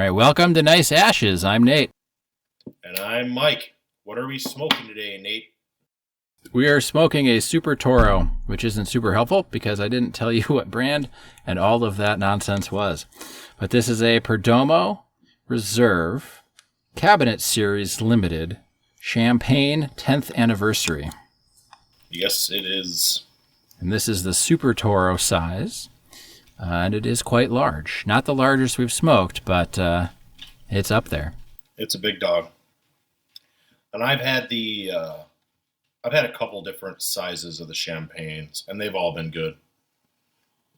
right, welcome to Nice Ashes. I'm Nate. And I'm Mike. What are we smoking today, Nate? We are smoking a Super Toro, which isn't super helpful because I didn't tell you what brand and all of that nonsense was. But this is a Perdomo Reserve Cabinet Series Limited Champagne 10th Anniversary. Yes, it is. And this is the Super Toro size, and it is quite large. Not the largest we've smoked, but it's up there. It's a big dog. And I've had a couple different sizes of the champagnes, and they've all been good.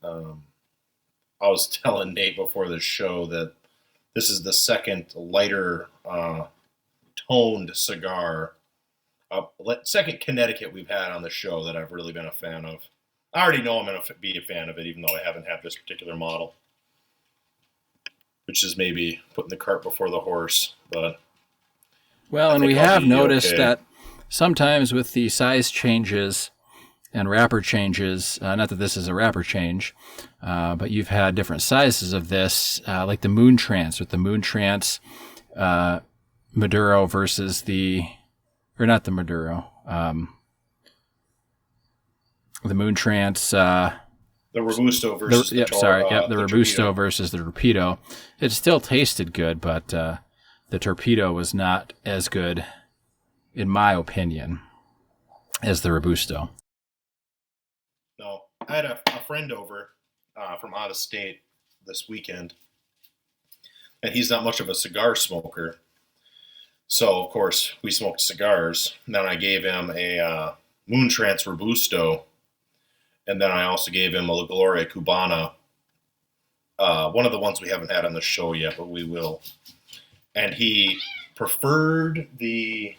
I was telling Nate before the show that this is the second lighter toned cigar, second Connecticut we've had on the show that I've really been a fan of. I already know I'm going to be a fan of it, even though I haven't had this particular model, which is maybe putting the cart before the horse. But well, and we have noticed that sometimes with the size changes and wrapper changes, not that this is a wrapper change, but you've had different sizes of this, like the Moon Trance with the Moon Trance Maduro versus or not the Maduro, the Moon Trance. The Robusto versus the Robusto Torpedo. versus the Torpedo. It still tasted good, but the Torpedo was not as good, in my opinion, as the Robusto. No, I had a friend over from out of state this weekend, and he's not much of a cigar smoker. So, of course, we smoked cigars. And then I gave him a Moon Trance Robusto, and then I also gave him a La Gloria Cubana, one of the ones we haven't had on the show yet, but we will. And he preferred the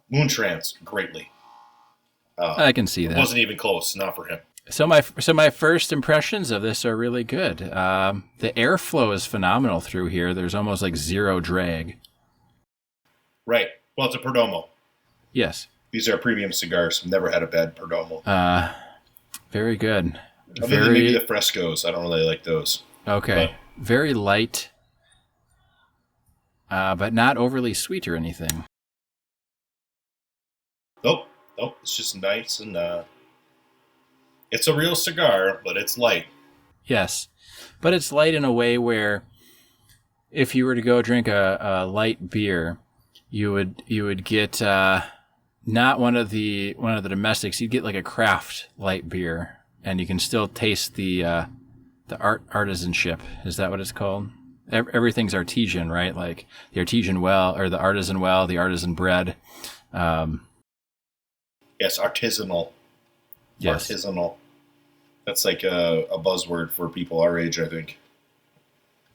Moon Trance greatly. I can see that. It wasn't even close, not for him. So my first impressions of this are really good. The airflow is phenomenal through here. There's almost like zero drag. Right. Well, it's a Perdomo. Yes. These are premium cigars. I've never had a bad Perdomo. Very good. Other than maybe the Frescos. I don't really like those. Okay. But very light, but not overly sweet or anything. Nope. It's just nice, and it's a real cigar, but it's light. Yes. But it's light in a way where if you were to go drink a light beer, you would get not one of the domestics. You'd get like a craft light beer, and you can still taste the artisanship. Is that what it's called? Everything's artesian, right? Like the artesian well, or the artisan well, the artisan bread. Yes, artisanal. Yes. Artisanal. That's like a buzzword for people our age, I think.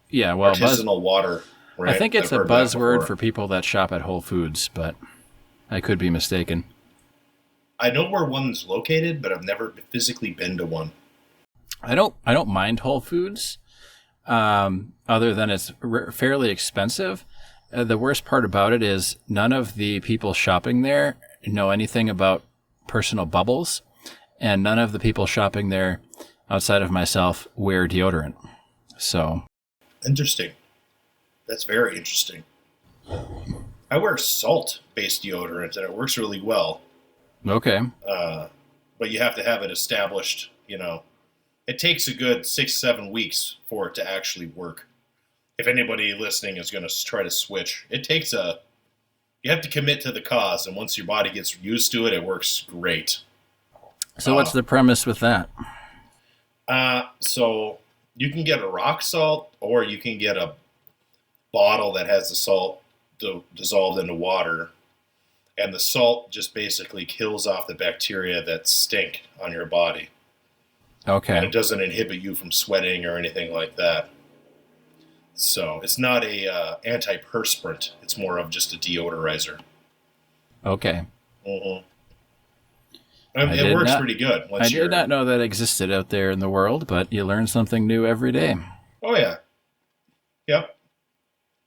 Yeah, well, artisanal water. Right? I think it's a buzzword for people that shop at Whole Foods, but I could be mistaken. I know where one's located, but I've never physically been to one. I don't mind Whole Foods, other than it's fairly expensive. The worst part about it is none of the people shopping there know anything about personal bubbles, and none of the people shopping there outside of myself wear deodorant. So interesting. That's very interesting. I wear salt-based deodorant, and it works really well. Okay. But you have to have it established, It takes a good 6-7 weeks for it to actually work. If anybody listening is going to try to switch, you have to commit to the cause, and once your body gets used to it, it works great. So what's the premise with that? So you can get a rock salt, or you can get a bottle that has the salt dissolved into water, and the salt just basically kills off the bacteria that stink on your body. Okay. And it doesn't inhibit you from sweating or anything like that. So it's not a antiperspirant. It's more of just a deodorizer. Okay. Mm-hmm. It works pretty good. I did not know that existed out there in the world, but you learn something new every day. Oh, yeah. Yep.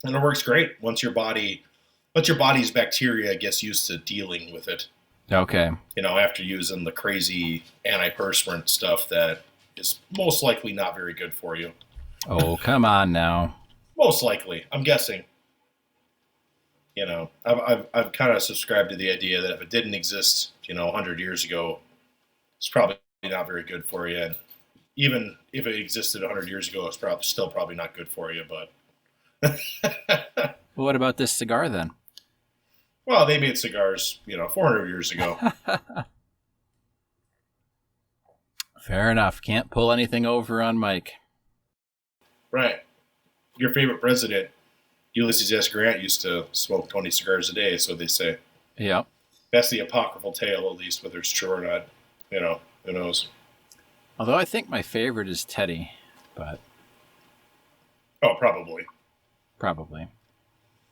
And it works great once your body's bacteria gets used to dealing with it. Okay. After using the crazy antiperspirant stuff that is most likely not very good for you. Oh, come on now. Most likely, I'm guessing. I've kind of subscribed to the idea that if it didn't exist, 100 years ago, it's probably not very good for you. And even if it existed 100 years ago, it's probably not good for you. But Well, what about this cigar then? well, they made cigars, 400 years ago. Fair enough. Can't pull anything over on Mike. Right. Your favorite president, Ulysses S. Grant, used to smoke 20 cigars a day, so they say. Yeah. That's the apocryphal tale, at least, whether it's true or not. Who knows? Although I think my favorite is Teddy, but Oh, probably. probably.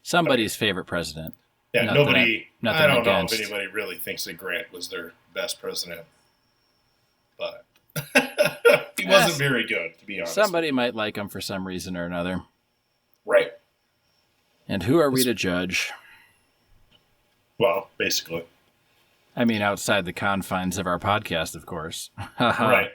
Somebody's favorite president. Yeah, Nothing nobody. nothing I don't against. know if anybody really thinks that Grant was their best president, but he wasn't very good, to be honest. Somebody might like him for some reason or another. Right. And who are we to judge? Well, basically. I mean, outside the confines of our podcast, of course. Right.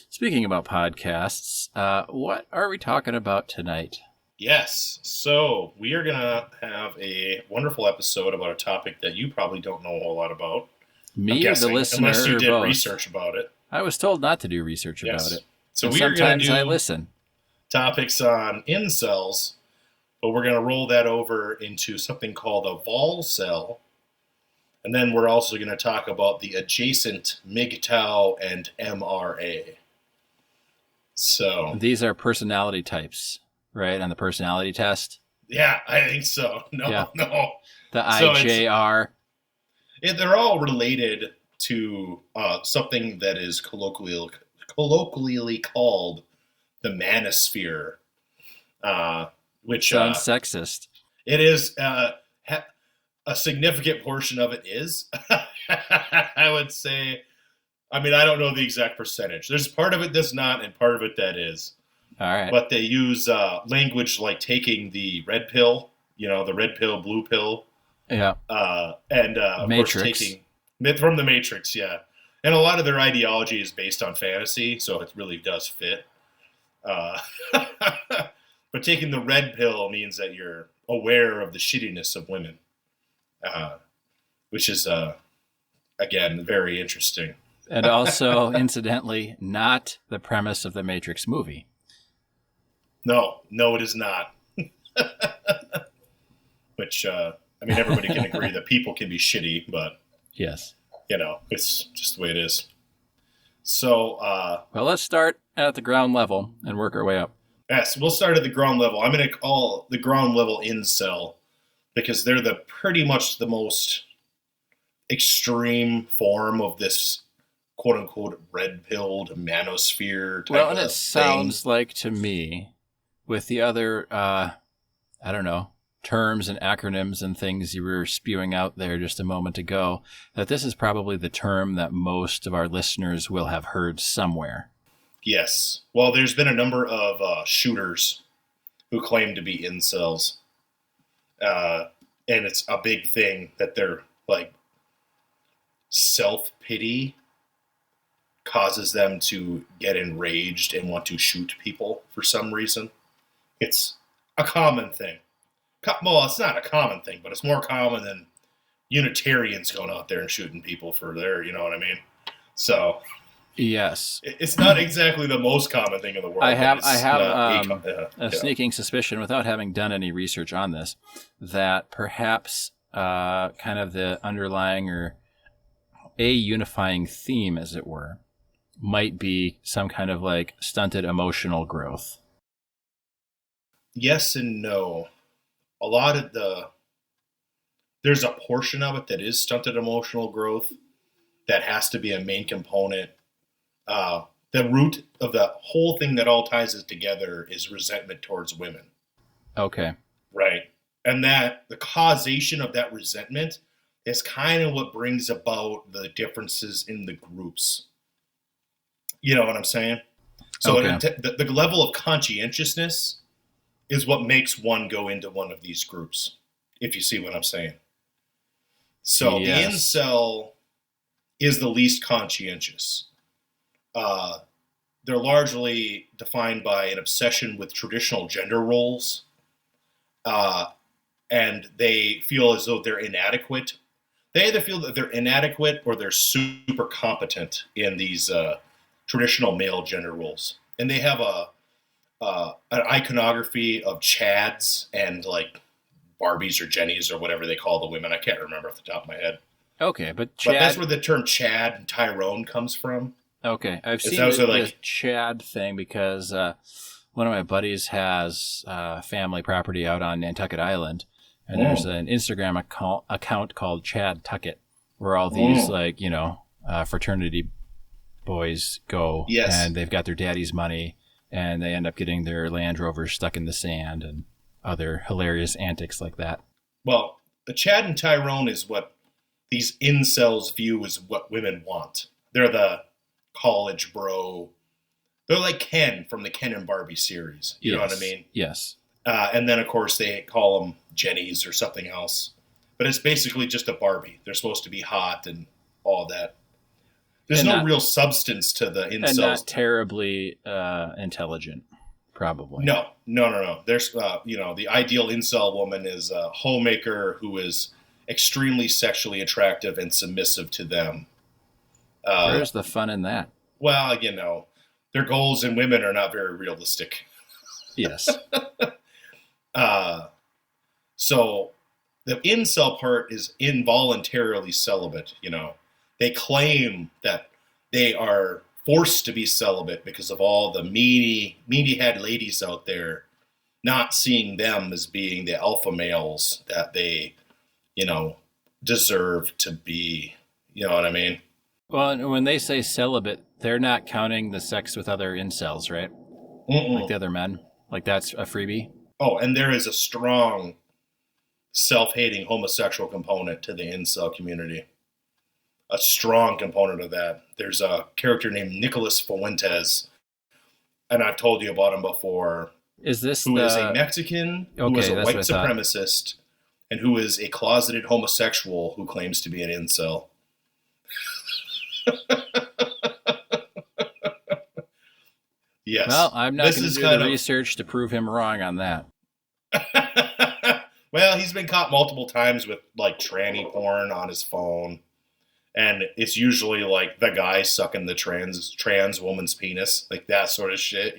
Speaking about podcasts, what are we talking about tonight? Yes. So we are going to have a wonderful episode about a topic that you probably don't know a whole lot about. Me or the listener, unless you or did both? Research about it. I was told not to do research Yes. about it. So And we are going sometimes to I do listen. topics on incels, but we're going to roll that over into something called a volcel. And then we're also going to talk about the adjacent migtow and MRA. So These are personality types, right? On the personality test. yeah, I think so. No. The So IJR. they're all related to something that is colloquially called the manosphere, which Sounds sexist. it is. A significant portion of it is. I would say. I mean, I don't know the exact percentage. There's part of it that's not, and part of it that is. All right. But they use language like taking the red pill, the red pill, blue pill. Yeah. And of Matrix. course taking from the Matrix, yeah. And a lot of their ideology is based on fantasy, so it really does fit. But taking the red pill means that you're aware of the shittiness of women, which is, again, very interesting. And also, incidentally, not the premise of the Matrix movie. No, it is not. Which, everybody can agree that people can be shitty, but, Yes. it's just the way it is. So, Well, let's start at the ground level and work our way up. yes, we'll start at the ground level. I'm going to call the ground level incel because they're pretty much the most extreme form of this quote unquote red-pilled manosphere type Well, and of it sounds like to me, with the other, I don't know, terms and acronyms and things you were spewing out there just a moment ago, that this is probably the term that most of our listeners will have heard somewhere. Yes. Well, there's been a number of shooters who claim to be incels. And it's a big thing that they're like self-pity causes them to get enraged and want to shoot people for some reason. It's a common thing. Well, it's not a common thing, but it's more common than Unitarians going out there and shooting people for their, you know what I mean? So Yes. it's not exactly the most common thing in the world. I have a sneaking suspicion, without having done any research on this, that perhaps kind of the underlying or a unifying theme, as it were, might be some kind of like stunted emotional growth. Yes and no. A lot of there's a portion of it that is stunted emotional growth that has to be a main component. The root of the whole thing that all ties us together is resentment towards women. Okay. Right. And that the causation of that resentment is kind of what brings about the differences in the groups. You know what I'm saying? So Okay. the level of conscientiousness is what makes one go into one of these groups, if you see what I'm saying. So Yes. the incel is the least conscientious. they're largely defined by an obsession with traditional gender roles, uh, and they feel as though they're inadequate. They either feel that they're inadequate or they're super competent in these traditional male gender roles, and they have an iconography of Chads and like Barbies or Jennies or whatever they call the women. I can't remember off the top of my head. Okay, but But that's Chad. where the term Chad and Tyrone comes from. Okay, I've Is seen those the, are like the Chad thing because one of my buddies has family property out on Nantucket Island, and there's an Instagram account called Chad Tucket, where all these fraternity boys go, Yes. and they've got their daddy's money, and they end up getting their Land Rovers stuck in the sand and other hilarious antics like that. Well, the Chad and Tyrone is what these incels view as what women want. They're the college bro. They're like Ken from the Ken and Barbie series. You know what I mean? Yes. And then, of course, they call them Jennies or something else. But it's basically just a Barbie. They're supposed to be hot and all that. There's And no not- real substance to the And incels. not terribly intelligent, probably. No. There's, the ideal incel woman is a homemaker who is extremely sexually attractive and submissive to them. Where's the fun in that? Well, their goals in women are not very realistic. Yes. So the incel part is involuntarily celibate. They claim that they are forced to be celibate because of all the meaty-head ladies out there not seeing them as being the alpha males that they, deserve to be. You know what I mean? Well, and when they say celibate, they're not counting the sex with other incels, right? Like the other men. Like that's a freebie. Oh, and there is a strong self-hating homosexual component to the incel community. A strong component of that. There's a character named Nicholas Fuentes, and I've told you about him before, Is this who is a Mexican, who is a that's white what I thought. supremacist, and who is a closeted homosexual who claims to be an incel. Yes. Well, I'm not This going to is do kind the of- research to prove him wrong on that. Well, he's been caught multiple times with like tranny porn on his phone, and it's usually like the guy sucking the trans woman's penis, like that sort of shit,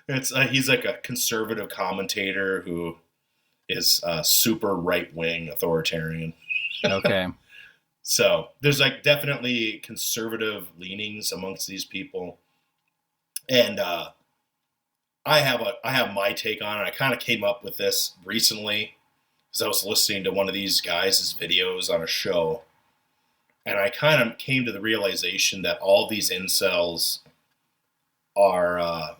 It's he's like a conservative commentator who is super right wing authoritarian. Okay. So there's like definitely conservative leanings amongst these people, and I have my take on it. I kind of came up with this recently because I was listening to one of these guys' videos on a show, and I kind of came to the realization that all these incels are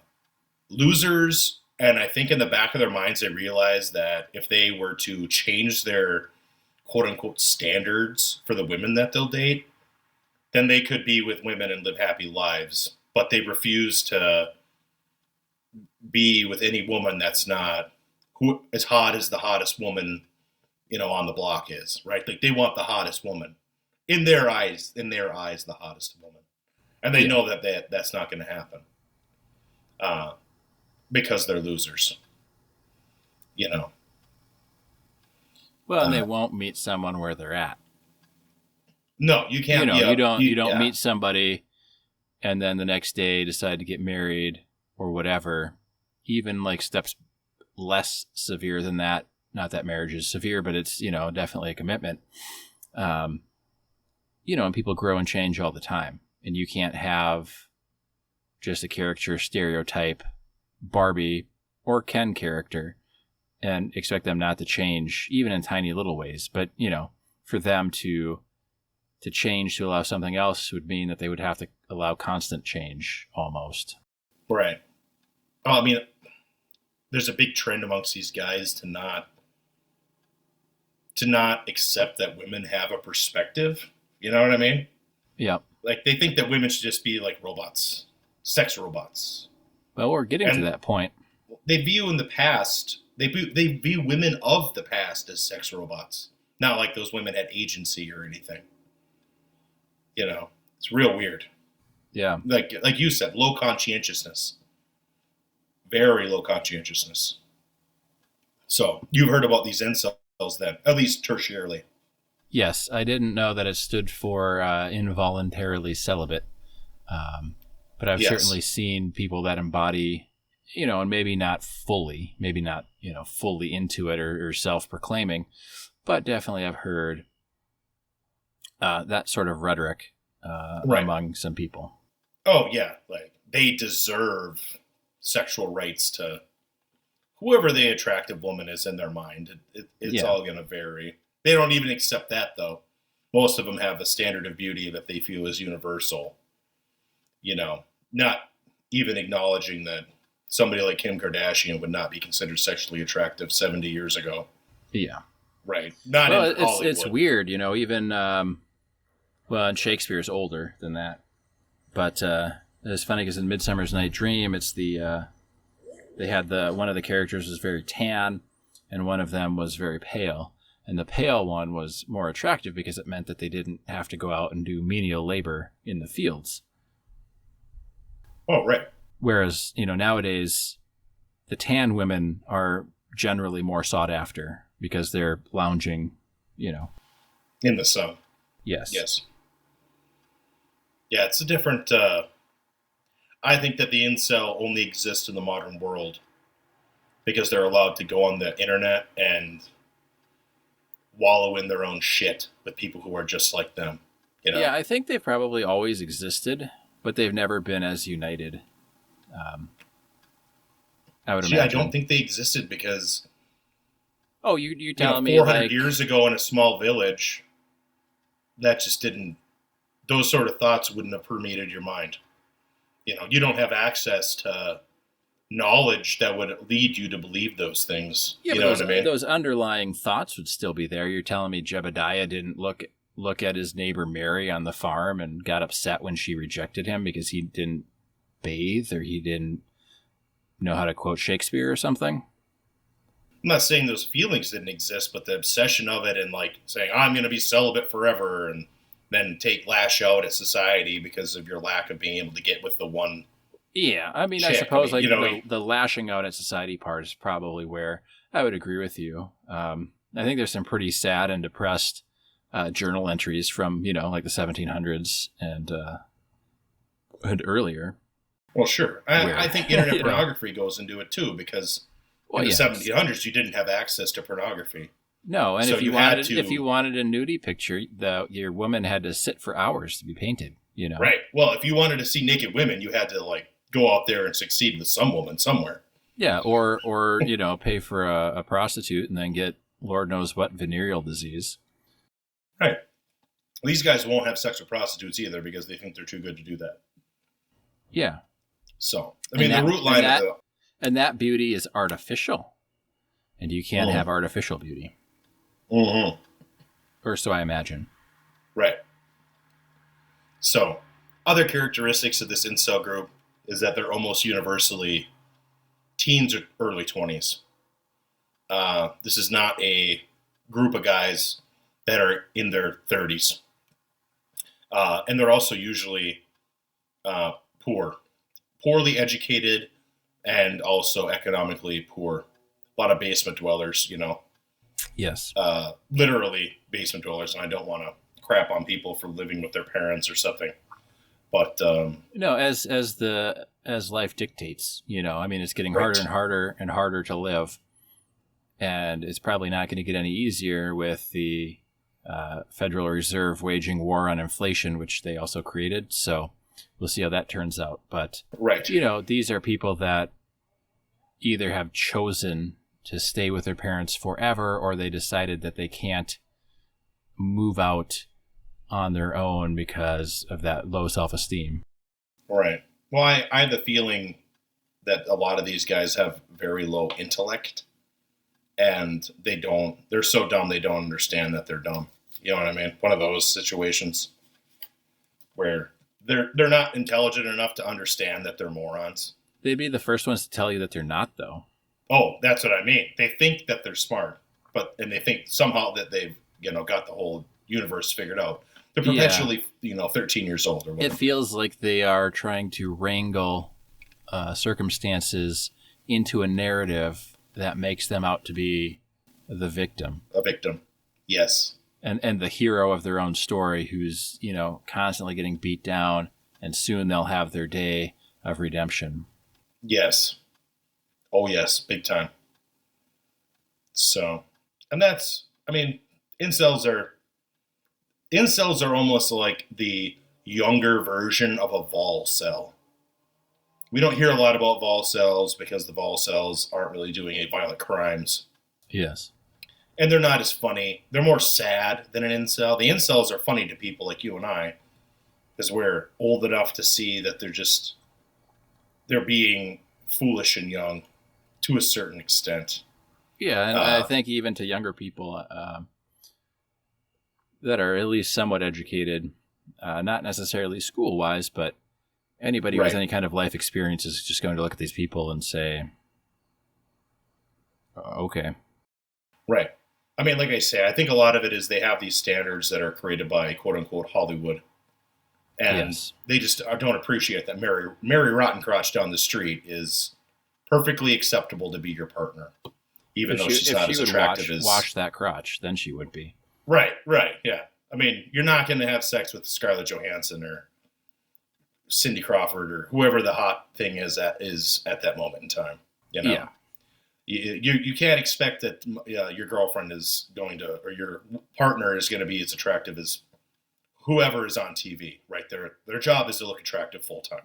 losers, and I think in the back of their minds they realize that if they were to change their quote-unquote standards for the women that they'll date, then they could be with women and live happy lives, but they refuse to be with any woman that's not who as hot as the hottest woman, on the block is, right? Like they want the hottest woman in their eyes, the hottest woman, and they know that that's not going to happen, because they're losers, Well, and they won't meet someone where they're at. No, you can't. You don't meet somebody, and then the next day decide to get married or whatever. Even like steps less severe than that. Not that marriage is severe, but it's definitely a commitment. And people grow and change all the time, and you can't have just a character stereotype Barbie or Ken character and expect them not to change, even in tiny little ways. But for them to change to allow something else would mean that they would have to allow constant change almost. Right. Oh, I mean, there's a big trend amongst these guys to not accept that women have a perspective. You know what I mean? Yeah. Like they think that women should just be like robots, sex robots. Well, we're getting to that point. They view in the past, they view women of the past as sex robots. Not like those women had agency or anything. It's real weird. Yeah. Like you said, low conscientiousness. Very low conscientiousness. So you've heard about these incels then, at least tertiarily. Yes, I didn't know that it stood for involuntarily celibate. But I've Yes. certainly seen people that embody, and maybe not fully into it or self-proclaiming, but definitely I've heard that sort of rhetoric Right. among some people. Oh, yeah. Like, they deserve sexual rights to whoever the attractive woman is in their mind. It's all going to vary. They don't even accept that, though. Most of them have the standard of beauty that they feel is universal. Not even acknowledging that somebody like Kim Kardashian would not be considered sexually attractive 70 years ago. Yeah. Right. Not well, in Hollywood. it's weird, even, and Shakespeare's older than that. But it's funny because in Midsummer's Night Dream, it's they had one of the characters was very tan and one of them was very pale. And the pale one was more attractive because it meant that they didn't have to go out and do menial labor in the fields. Oh, right. Whereas, nowadays, the tan women are generally more sought after because they're lounging, in the sun. Yes. Yes. Yeah, it's a different... I think that the incel only exists in the modern world because they're allowed to go on the internet and wallow in their own shit with people who are just like them. Yeah, I think they've probably always existed, but they've never been as united. I would imagine. I don't think they existed because... Oh, you're telling me 400 years ago in a small village, that just didn't... Those sort of thoughts wouldn't have permeated your mind. You don't have access to knowledge that would lead you to believe those things. Yeah, you know what I mean? Those underlying thoughts would still be there. You're telling me Jebediah didn't look at his neighbor Mary on the farm and got upset when she rejected him because he didn't bathe or he didn't know how to quote Shakespeare or something? I'm not saying those feelings didn't exist, but the obsession of it and like saying, I'm going to be celibate forever and then lash out at society because of your lack of being able to get with the one. Yeah, I mean, chick. I suppose the lashing out at society part is probably where I would agree with you. I think there's some pretty sad and depressed journal entries from, like the 1700s and earlier. Well, sure. I think internet pornography goes into it too because in the 1700s you didn't have access to pornography. No, and so if you wanted a nudie picture, your woman had to sit for hours to be painted. Right. Well, if you wanted to see naked women, you had to go out there and succeed with some woman somewhere. Yeah, or pay for a prostitute and then get Lord knows what venereal disease. Right. These guys won't have sex with prostitutes either because they think they're too good to do that. Yeah. So the root line and that beauty is artificial, and you can't have artificial beauty. Mm-hmm. Or so I imagine. Right. So, other characteristics of this incel group is that they're almost universally teens or early 20s. This is not a group of guys that are in their 30s. And they're also usually poor. Poorly educated and also economically poor. A lot of basement dwellers, Yes. Literally basement dwellers, and I don't want to crap on people for living with their parents or something. But as life dictates, it's getting harder and harder and harder to live, and it's probably not going to get any easier with the Federal Reserve waging war on inflation, which they also created. So we'll see how that turns out. But these are people that either have chosen to stay with their parents forever, or they decided that they can't move out on their own because of that low self-esteem. Right. Well, I have the feeling that a lot of these guys have very low intellect, and they're so dumb they don't understand that they're dumb. You know what I mean? One of those situations where they're not intelligent enough to understand that they're morons. They'd be the first ones to tell you that they're not, though. Oh, that's what I mean. They think that they're smart, and they think somehow that they've got the whole universe figured out. They're Yeah. perpetually, 13 years old or whatever. It feels like they are trying to wrangle circumstances into a narrative that makes them out to be the victim. A victim. Yes. And the hero of their own story who's, constantly getting beat down, and soon they'll have their day of redemption. Yes. Oh, yes. Big time. So, and that's, incels are almost like the younger version of a volcel. We don't hear a lot about volcels because the volcels aren't really doing any violent crimes. Yes. And they're not as funny. They're more sad than an incel. The incels are funny to people like you and I, because we're old enough to see that they're being foolish and young to a certain extent. Yeah, and I think even to younger people that are at least somewhat educated, not necessarily school-wise, but anybody with any kind of life experience is just going to look at these people and say, okay. Right. Like I say, I think a lot of it is they have these standards that are created by quote-unquote Hollywood. And they just don't appreciate that Mary Rottencrotch down the street is perfectly acceptable to be your partner. Even though she's not as attractive as... wash that crotch, then she would be. Right, yeah. You're not going to have sex with Scarlett Johansson or Cindy Crawford or whoever the hot thing is at that moment in time. Yeah. You can't expect that your girlfriend is going to, or your partner is going to be as attractive as whoever is on TV, right? Their job is to look attractive full time.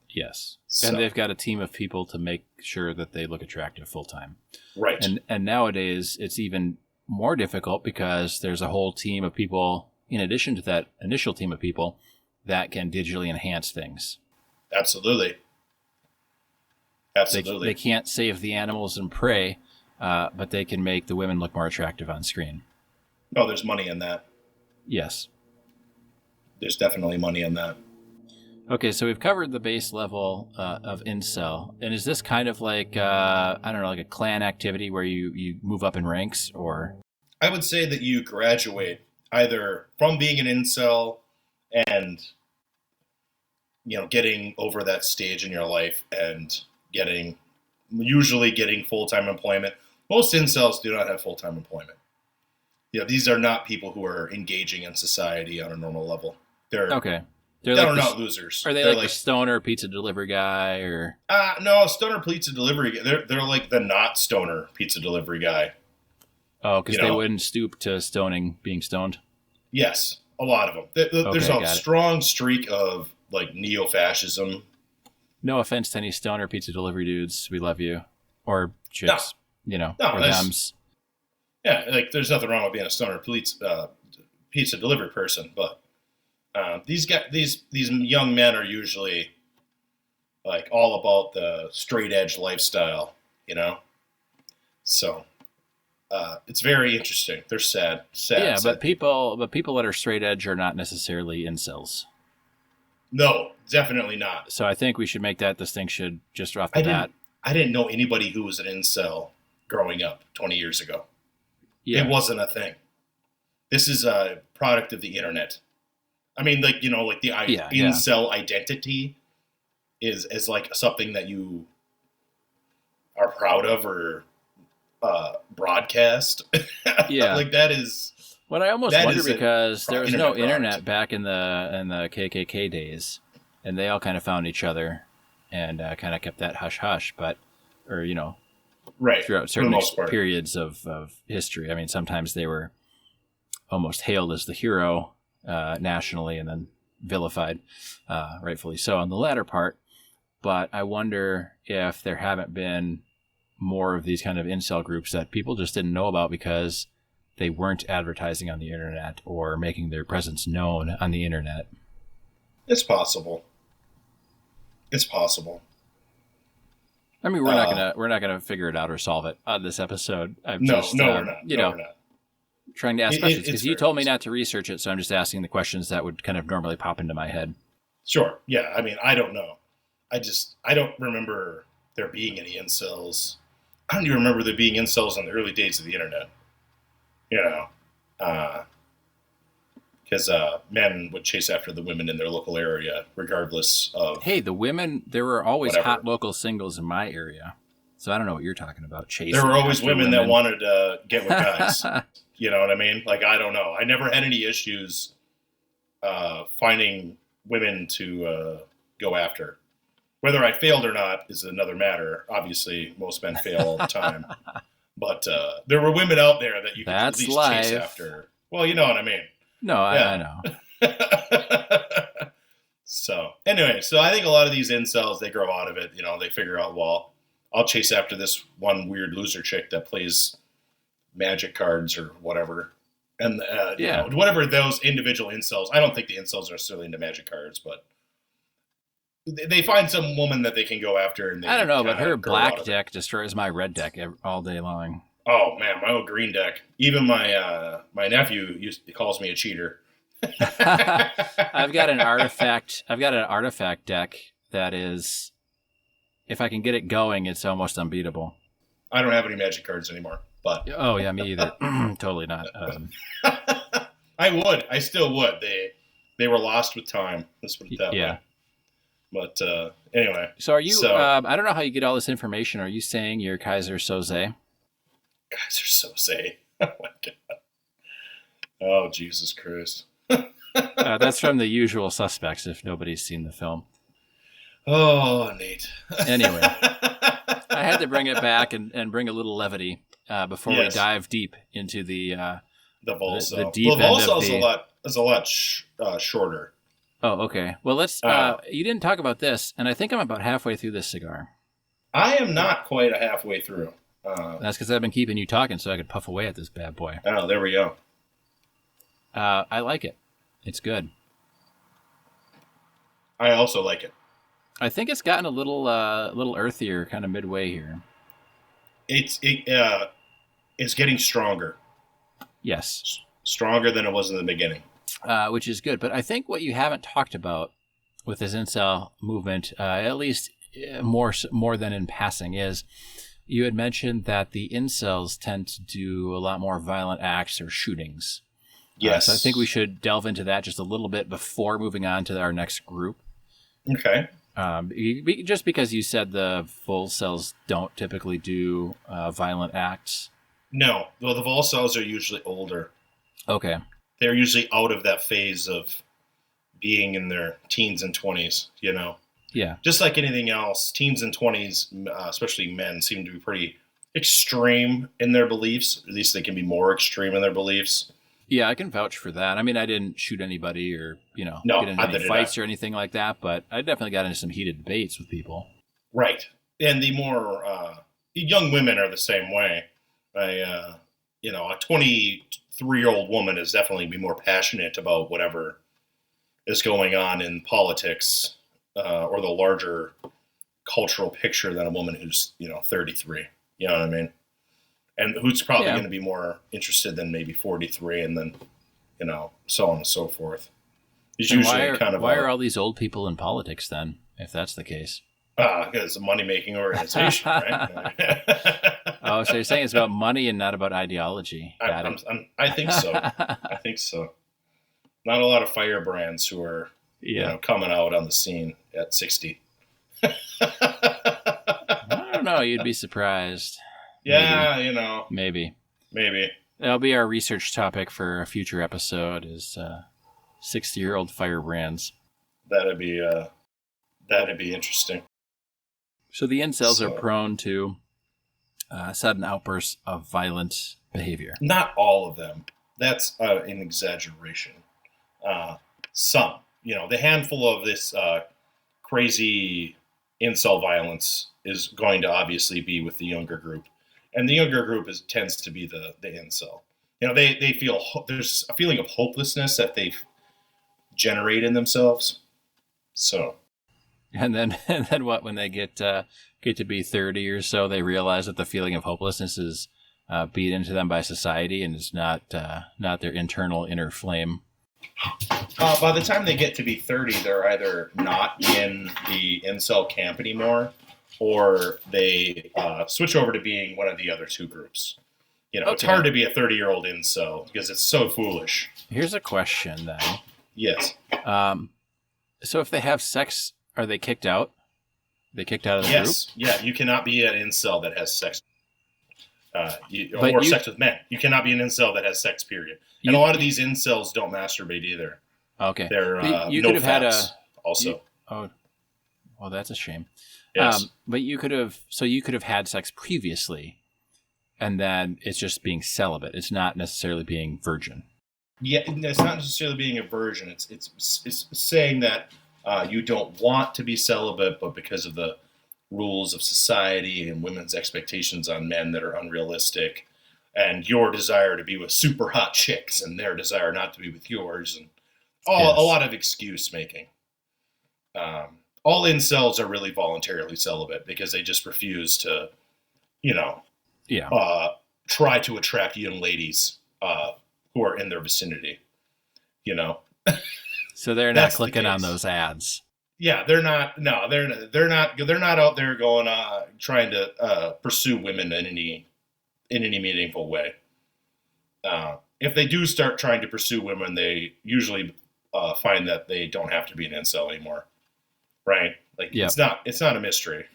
Yes. So. And they've got a team of people to make sure that they look attractive full time. Right. And nowadays it's even more difficult because there's a whole team of people, in addition to that initial team of people, that can digitally enhance things. Absolutely. They can't save the animals and prey, but they can make the women look more attractive on screen. Oh, there's money in that. Yes. There's definitely money in that. Okay, so we've covered the base level of incel. And is this kind of like, like a clan activity where you move up in ranks, or? I would say that you graduate either from being an incel and, getting over that stage in your life and usually getting full-time employment. Most incels do not have full-time employment. These are not people who are engaging in society on a normal level. They're not losers. Are they like the stoner pizza delivery guy, or? No, stoner pizza delivery. They're like the not stoner pizza delivery guy. Oh, because they wouldn't stoop to being stoned. Yes, a lot of them. There's a strong streak of like neo-fascism. No offense to any stoner pizza delivery dudes. We love you. Or chicks, or thems. Yeah, there's nothing wrong with being a stoner pizza delivery person, but these young men are usually like all about the straight edge lifestyle, So it's very interesting. They're sad. Yeah, but people that are straight edge are not necessarily incels. No, definitely not. So I think we should make that distinction just off the bat. I didn't know anybody who was an incel growing up 20 years ago. Yeah. It wasn't a thing. This is a product of the internet. Incel identity is like something that you are proud of or broadcast. Yeah. That is... Well, I almost wonder because there was no internet back in the KKK days, and they all kind of found each other and kind of kept that hush-hush, right, throughout certain periods of history. Sometimes they were almost hailed as the hero nationally and then vilified, rightfully so, on the latter part. But I wonder if there haven't been more of these kind of incel groups that people just didn't know about because they weren't advertising on the internet or making their presence known on the internet. It's possible. We're not gonna figure it out or solve it on this episode. We're not. We're not. Trying to ask questions because you told me not to research it, so I'm just asking the questions that would kind of normally pop into my head. Sure. Yeah. I don't know. I don't remember there being any incels. I don't even remember there being incels in the early days of the internet. because men would chase after the women in their local area, regardless of Hey, the women, there were always whatever. hot local singles in my area. So I don't know what you're talking about. Chasing There were always after women that wanted to get with guys. You know what I mean? Like, I don't know. I never had any issues finding women to go after. Whether I failed or not is another matter. Obviously, most men fail all the time. But there were women out there that you could at least chase after. Well, you know what I mean. No, I know. So, anyway, so I think a lot of these incels, they grow out of it. You know, they figure out, well, I'll chase after this one weird loser chick that plays magic cards or whatever. And, you know, whatever those individual incels, I don't think the incels are necessarily into magic cards, but they find some woman that they can go after. And I don't know, but her black deck destroys my red deck all day long. Oh, man, my old green deck. Even my nephew calls me a cheater. I've got an artifact deck that is, if I can get it going, it's almost unbeatable. I don't have any magic cards anymore, but oh yeah, me either. Totally not. I still would. They were lost with time. Let's put it that way. But anyway. So are you? I don't know how you get all this information. Are you saying you're Kaiser Soze? Kaiser Soze. Oh my god. Oh Jesus Christ. That's from The Usual Suspects, if nobody's seen the film. Oh, Nate. Anyway, I had to bring it back and bring a little levity before we dive deep into the volcel. The deep end of the... is a lot shorter. Oh, okay. Well, let's. You didn't talk about this, and I think I'm about halfway through this cigar. I am not quite halfway through. That's because I've been keeping you talking so I could puff away at this bad boy. Oh, there we go. I like it. It's good. I also like it. I think it's gotten a little earthier, kind of midway here. It's getting stronger. Yes, stronger than it was in the beginning, which is good. But I think what you haven't talked about with this incel movement, at least more than in passing, is you had mentioned that the incels tend to do a lot more violent acts or shootings. Yes. So I think we should delve into that just a little bit before moving on to our next group. Okay. Just because you said the volcels don't typically do violent acts. No. Well, the volcels are usually older. Okay. They're usually out of that phase of being in their teens and 20s, you know? Yeah. Just like anything else, teens and 20s, especially men, seem to be pretty extreme in their beliefs. At least they can be more extreme in their beliefs. Yeah, I can vouch for that. I mean, I didn't shoot anybody or, get into any fights or anything like that, but I definitely got into some heated debates with people. Right. And the more young women are the same way. A 23-year-old woman is definitely be more passionate about whatever is going on in politics or the larger cultural picture than a woman who's, 33. You know what I mean? And who's probably going to be more interested than maybe 43 and then, so on and so forth. It's usually why are all these old people in politics then, if that's the case? Because it's a money-making organization, right? Oh, so you're saying it's about money and not about ideology. I think so. I think so. Not a lot of firebrands who are, coming out on the scene at 60. I don't know. You'd be surprised. Yeah, Maybe. That'll be our research topic for a future episode is 60-year-old firebrands. That'd be interesting. So the incels are prone to sudden outbursts of violent behavior. Not all of them. That's an exaggeration. Some, the handful of this crazy incel violence is going to obviously be with the younger group. And the younger group tends to be the incel. They feel there's a feeling of hopelessness that they generate in themselves. So, and then what? When they get to be 30 or so, they realize that the feeling of hopelessness is beat into them by society, and it's not their internal inner flame. By the time they get to be 30, they're either not in the incel camp anymore, or they switch over to being one of the other two groups. It's hard to be a 30-year-old incel because it's so foolish. Here's a question then. Yes. So if they have sex, are they kicked out? They kicked out of the group? Yes. Yeah, you cannot be an incel that has sex. Sex with men. You cannot be an incel that has sex, period. And a lot of these incels don't masturbate either. Okay. They're you could have had also. Well, that's a shame. Yes. But you could have had sex previously, and then it's just being celibate. It's not necessarily being virgin. Yeah, it's not necessarily being a virgin. It's saying that you don't want to be celibate, but because of the rules of society and women's expectations on men that are unrealistic, and your desire to be with super hot chicks and their desire not to be with yours, and a lot of excuse making. All incels are really voluntarily celibate because they just refuse to, try to attract young ladies who are in their vicinity. So they're not clicking on those ads. Yeah, they're not. No, they're not out there going trying to pursue women in any meaningful way. If they do start trying to pursue women, they usually find that they don't have to be an incel anymore, right? Like it's not a mystery.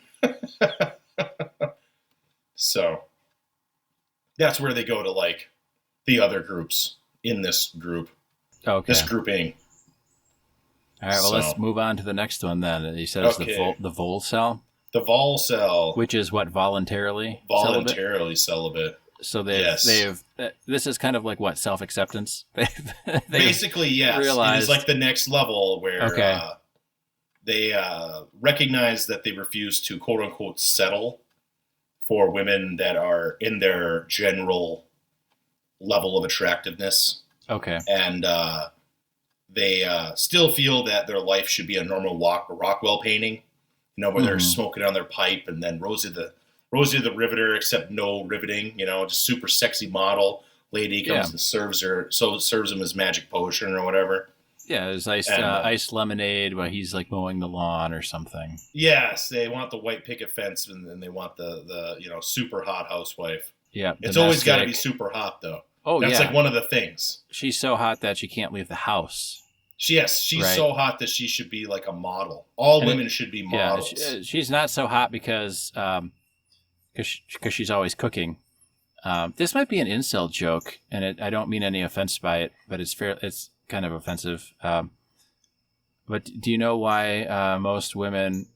So that's where they go to like the other groups in this group. Okay. This grouping. All right, well, let's move on to the next one then. He says the volcel. The volcel. Which is what, voluntarily celibate. So they've this is kind of like what, self-acceptance? They've basically, yes. Realized, it is like the next level where they recognize that they refuse to, quote unquote, settle for women that are in their general level of attractiveness. Okay. And they still feel that their life should be a normal Rockwell painting, where they're smoking on their pipe, and then Rosie the Riveter, except no riveting, just super sexy model lady comes and serves him his magic potion or whatever. Yeah, there's iced lemonade while he's like mowing the lawn or something. Yes, they want the white picket fence, and then they want the super hot housewife. Yeah, it's always got to be super hot though. Oh, that's like one of the things. She's so hot that she can't leave the house. She's so hot that she should be like a model. All women should be models. Yeah, she's not so hot because she's always cooking. This might be an incel joke, and I don't mean any offense by it, but it's kind of offensive. But do you know why most women,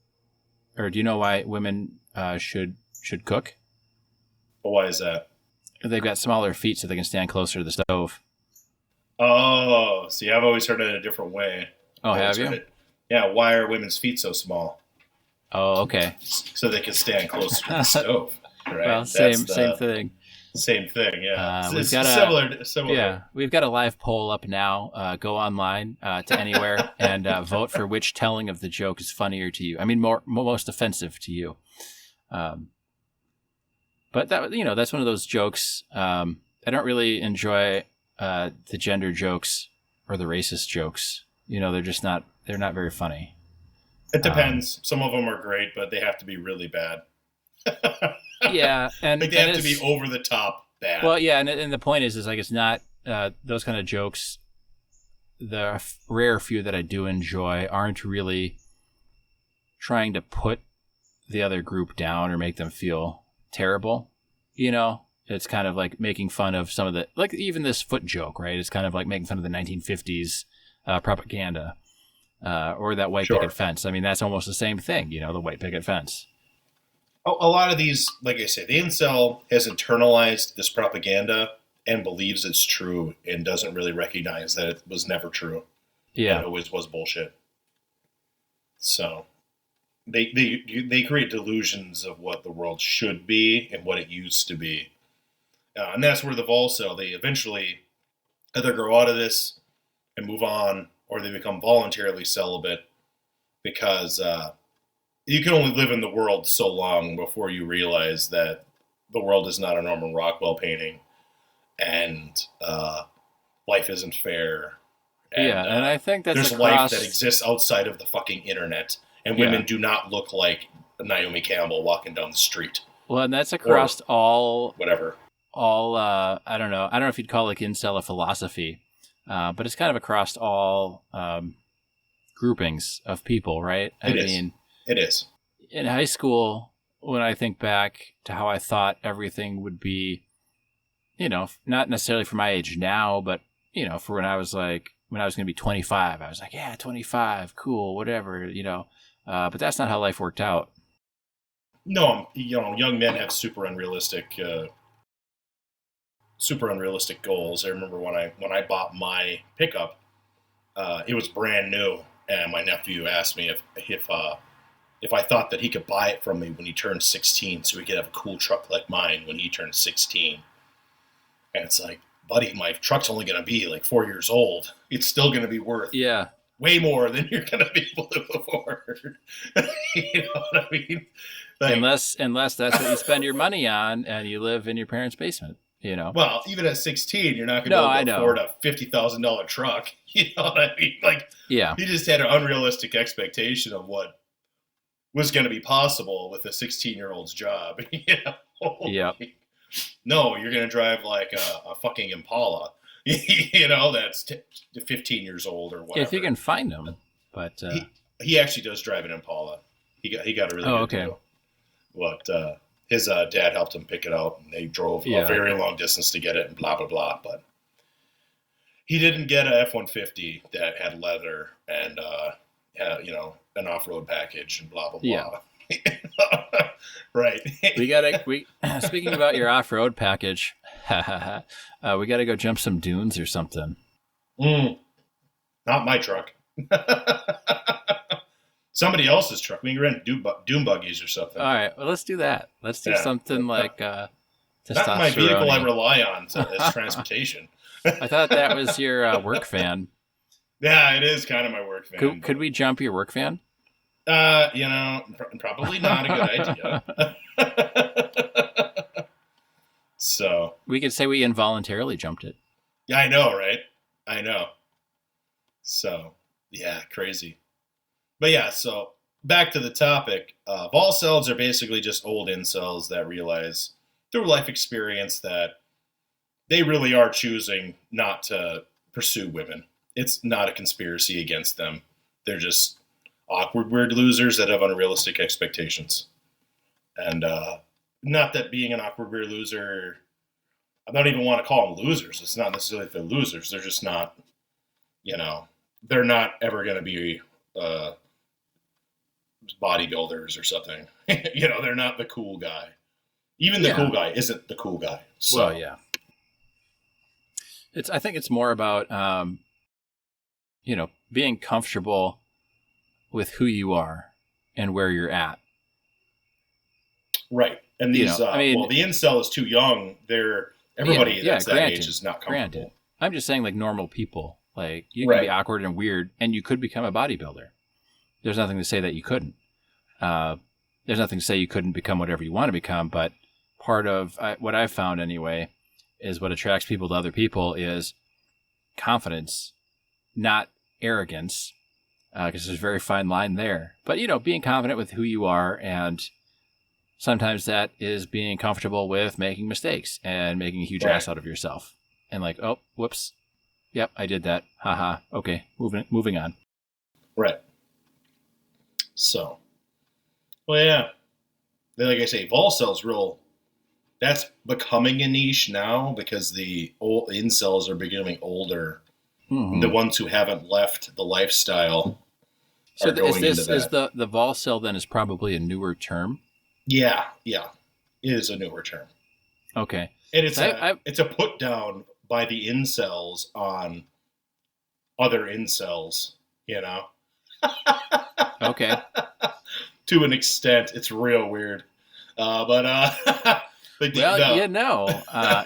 or do you know why women should cook? Well, why is that? They've got smaller feet, so they can stand closer to the stove. Oh, see, I've always heard it in a different way. Oh, have you? Yeah, why are women's feet so small? Oh, okay. So they can stand closer to the stove. Right? Well, same thing. Same thing, yeah. We've got similar. Yeah, we've got a live poll up now. Go online to anywhere and vote for which telling of the joke is funnier to you. I mean, most offensive to you. But that's one of those jokes. I don't really enjoy the gender jokes or the racist jokes. They're not very funny. It depends. Some of them are great, but they have to be really bad. Yeah, and they have to be over the top bad. Well, yeah, and the point is like it's not those kind of jokes. The rare few that I do enjoy aren't really trying to put the other group down or make them feel terrible. It's kind of like making fun of some of the, like even this foot joke, right? It's kind of like making fun of the 1950s propaganda or that white picket fence. I mean, that's almost the same thing, the white picket fence. A lot of these, like I say, the incel has internalized this propaganda and believes it's true and doesn't really recognize that it was never true. Yeah. It always was bullshit. So they create delusions of what the world should be and what it used to be. And that's where the volcel, they eventually either grow out of this and move on, or they become voluntarily celibate because you can only live in the world so long before you realize that the world is not a Norman Rockwell painting and life isn't fair. And I think that's there's life that exists outside of the fucking internet, and women do not look like Naomi Campbell walking down the street. Well, and that's across all all I don't know if you'd call like incel a philosophy, but it's kind of across all groupings of people, right? It is. In high school, when I think back to how I thought everything would be, not necessarily for my age now, but for when I was going to be 25, I was like, yeah, 25, cool, whatever, but that's not how life worked out. No, young men have super unrealistic goals. I remember when I bought my pickup, it was brand new, and my nephew asked me if I thought that he could buy it from me when he turned 16, so he could have a cool truck like mine when he turned 16. And it's like, buddy, my truck's only going to be like 4 years old. It's still going to be worth way more than you're going to be able to afford. You know what I mean? Like, unless that's what you spend your money on and you live in your parents' basement, Well, even at 16, you're not going to be able to afford a $50,000 truck. You know what I mean? Like, yeah. He just had an unrealistic expectation of what was going to be possible with a 16-year-old's job. Yeah. No, you're going to drive like a fucking Impala, that's 15 years old or whatever. If you can find them. But he actually does drive an Impala. He got a really good deal. But his dad helped him pick it out, and they drove a very long distance to get it, and blah blah blah. But he didn't get a F-150 that had leather and an off-road package and blah blah blah. Yeah. Right. Speaking about your off-road package, we gotta go jump some dunes or something. Not my truck. Somebody else's truck. We can rent dune buggies or something. All right, well, let's do that. Let's do something like not my vehicle I rely on as transportation. I thought that was your work van. Yeah, it is kind of my work van. Could we jump your work van? Probably not a good idea. So we could say we involuntarily jumped it. Yeah, I know, right? I know. So yeah, crazy. But yeah, so back to the topic. Volcels are basically just old incels that realize through life experience that they really are choosing not to pursue women. It's not a conspiracy against them. They're just awkward, weird losers that have unrealistic expectations. And not that being an awkward, weird loser, I don't even want to call them losers. It's not necessarily that they're losers. They're just not, they're not ever going to be bodybuilders or something. They're not the cool guy. Even the cool guy isn't the cool guy. So. Well, yeah. I think it's more about, being comfortable with who you are and where you're at. Right. And these, the incel is too young. Everybody that's that age is not comfortable. Granted. I'm just saying, like, normal people. Like, you can be awkward and weird, and you could become a bodybuilder. There's nothing to say that you couldn't. There's nothing to say you couldn't become whatever you want to become, but part of what I've found anyway is what attracts people to other people is confidence, not arrogance, because there's a very fine line there. But, being confident with who you are, and sometimes that is being comfortable with making mistakes and making a huge ass out of yourself. And like, oh, whoops. Yep, I did that. Haha. Okay, moving on. Right. So, well, yeah. Like I say, Volcel's that's becoming a niche now because the old incels are becoming older. Mm-hmm. The ones who haven't left the lifestyle are going into that. Is the Volcel then is probably a newer term? Yeah. It is a newer term. Okay. And it's a put down by the incels on other incels, Okay. To an extent, it's real weird. In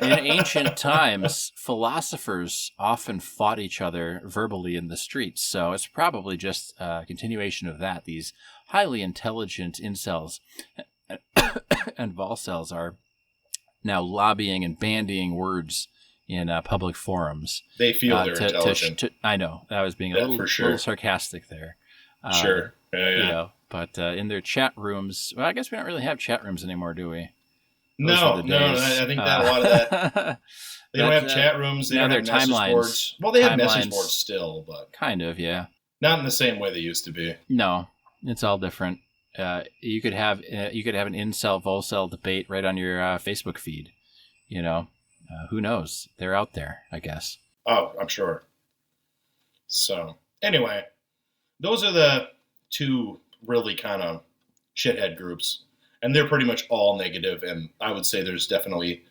ancient times, philosophers often fought each other verbally in the streets. So it's probably just a continuation of that. These highly intelligent incels and volcels are now lobbying and bandying words in public forums. They feel they're intelligent. I know. I was being a little sarcastic there. Sure. Yeah. But in their chat rooms, well, I guess we don't really have chat rooms anymore, do we? Those were the No. days. I think that a lot of that. They don't have chat rooms. They now don't they're have message timelines. boards. Well, they have message Timelines. boards still, but Kind of, yeah. not in the same way they used to be. No, it's all different. You could have an incel volcel debate right on your Facebook feed. You know, who knows? They're out there, I guess. Oh, I'm sure. So anyway, those are the two really kind of shithead groups, and they're pretty much all negative. And I would say there's definitely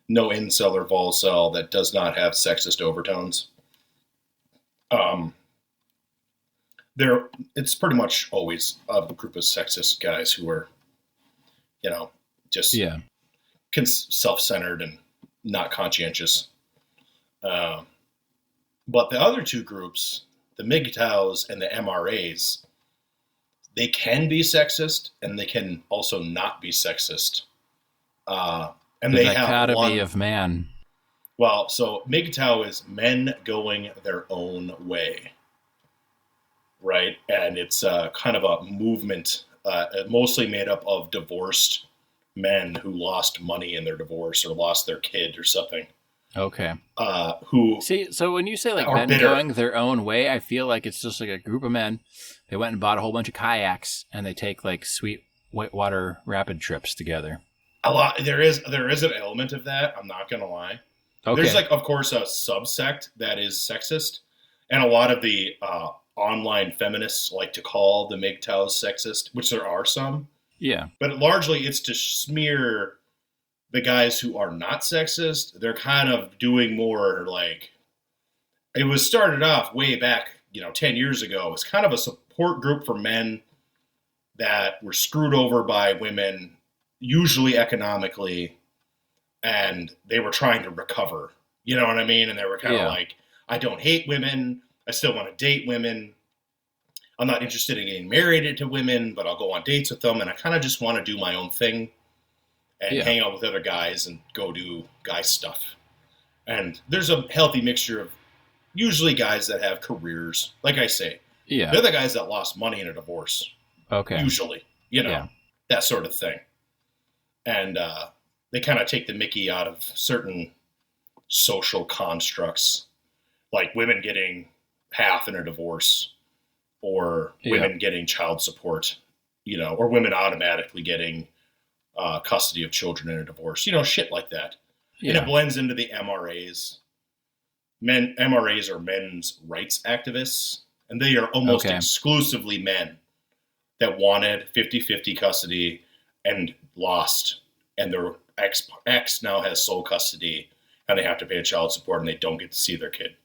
no incel or volcel that does not have sexist overtones. It's pretty much always a group of sexist guys who are, just self-centered and not conscientious. But the other two groups, the migtows and the MRAs, they can be sexist and they can also not be sexist. And the they dichotomy have of man. Well, so migtow is men going their own way, right? And it's kind of a movement mostly made up of divorced men who lost money in their divorce or lost their kid or something. Okay. Who see? So when you say like men bitter. going their own way, I feel like it's just like a group of men. They went and bought a whole bunch of kayaks, and they take like sweet whitewater rapid trips together. A lot. There is an element of that. I'm not gonna lie. Okay. There's of course, a subsect that is sexist, and a lot of the online feminists like to call the MGTOWs sexist, which there are some. Yeah. But largely, it's to smear the guys who are not sexist. They're kind of doing more like it was started off way back, 10 years ago. It was kind of a support group for men that were screwed over by women, usually economically, and they were trying to recover. You know what I mean? And they were kind of like, I don't hate women. I still want to date women. I'm not interested in getting married to women, but I'll go on dates with them. And I kind of just want to do my own thing and hang out with other guys and go do guy stuff. And there's a healthy mixture of usually guys that have careers. Like I say, they're the guys that lost money in a divorce. Okay. Usually, that sort of thing. And they kind of take the mickey out of certain social constructs, like women getting half in a divorce or women getting child support, or women automatically getting custody of children in a divorce, shit like that. Yeah. And it blends into the MRAs. MRAs are men's rights activists, and they are almost exclusively men that wanted 50-50 custody and lost, and their ex now has sole custody, and they have to pay child support, and they don't get to see their kid.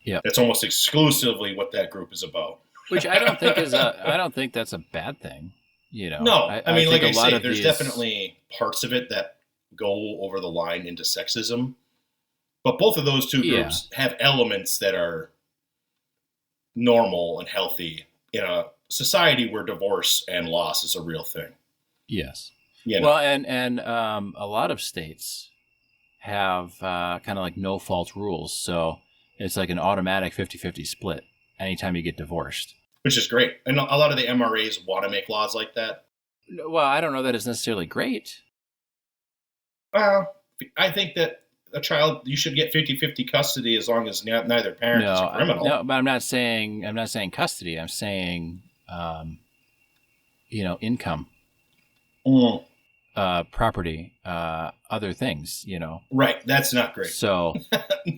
Yeah, that's almost exclusively what that group is about. Which I don't think I don't think that's a bad thing. No, I mean, like I say, there's definitely parts of it that go over the line into sexism, but both of those two groups have elements that are normal and healthy in a society where divorce and loss is a real thing. Yes. Well, and a lot of states have kind of like no fault rules, so it's like an automatic 50-50 split anytime you get divorced. Which is great. And a lot of the MRAs want to make laws like that. Well, I don't know that it's necessarily great. Well, I think that a child, you should get 50-50 custody as long as neither parent is a criminal. No, but I'm not saying custody. I'm saying, income, property, other things, Right. That's not great. So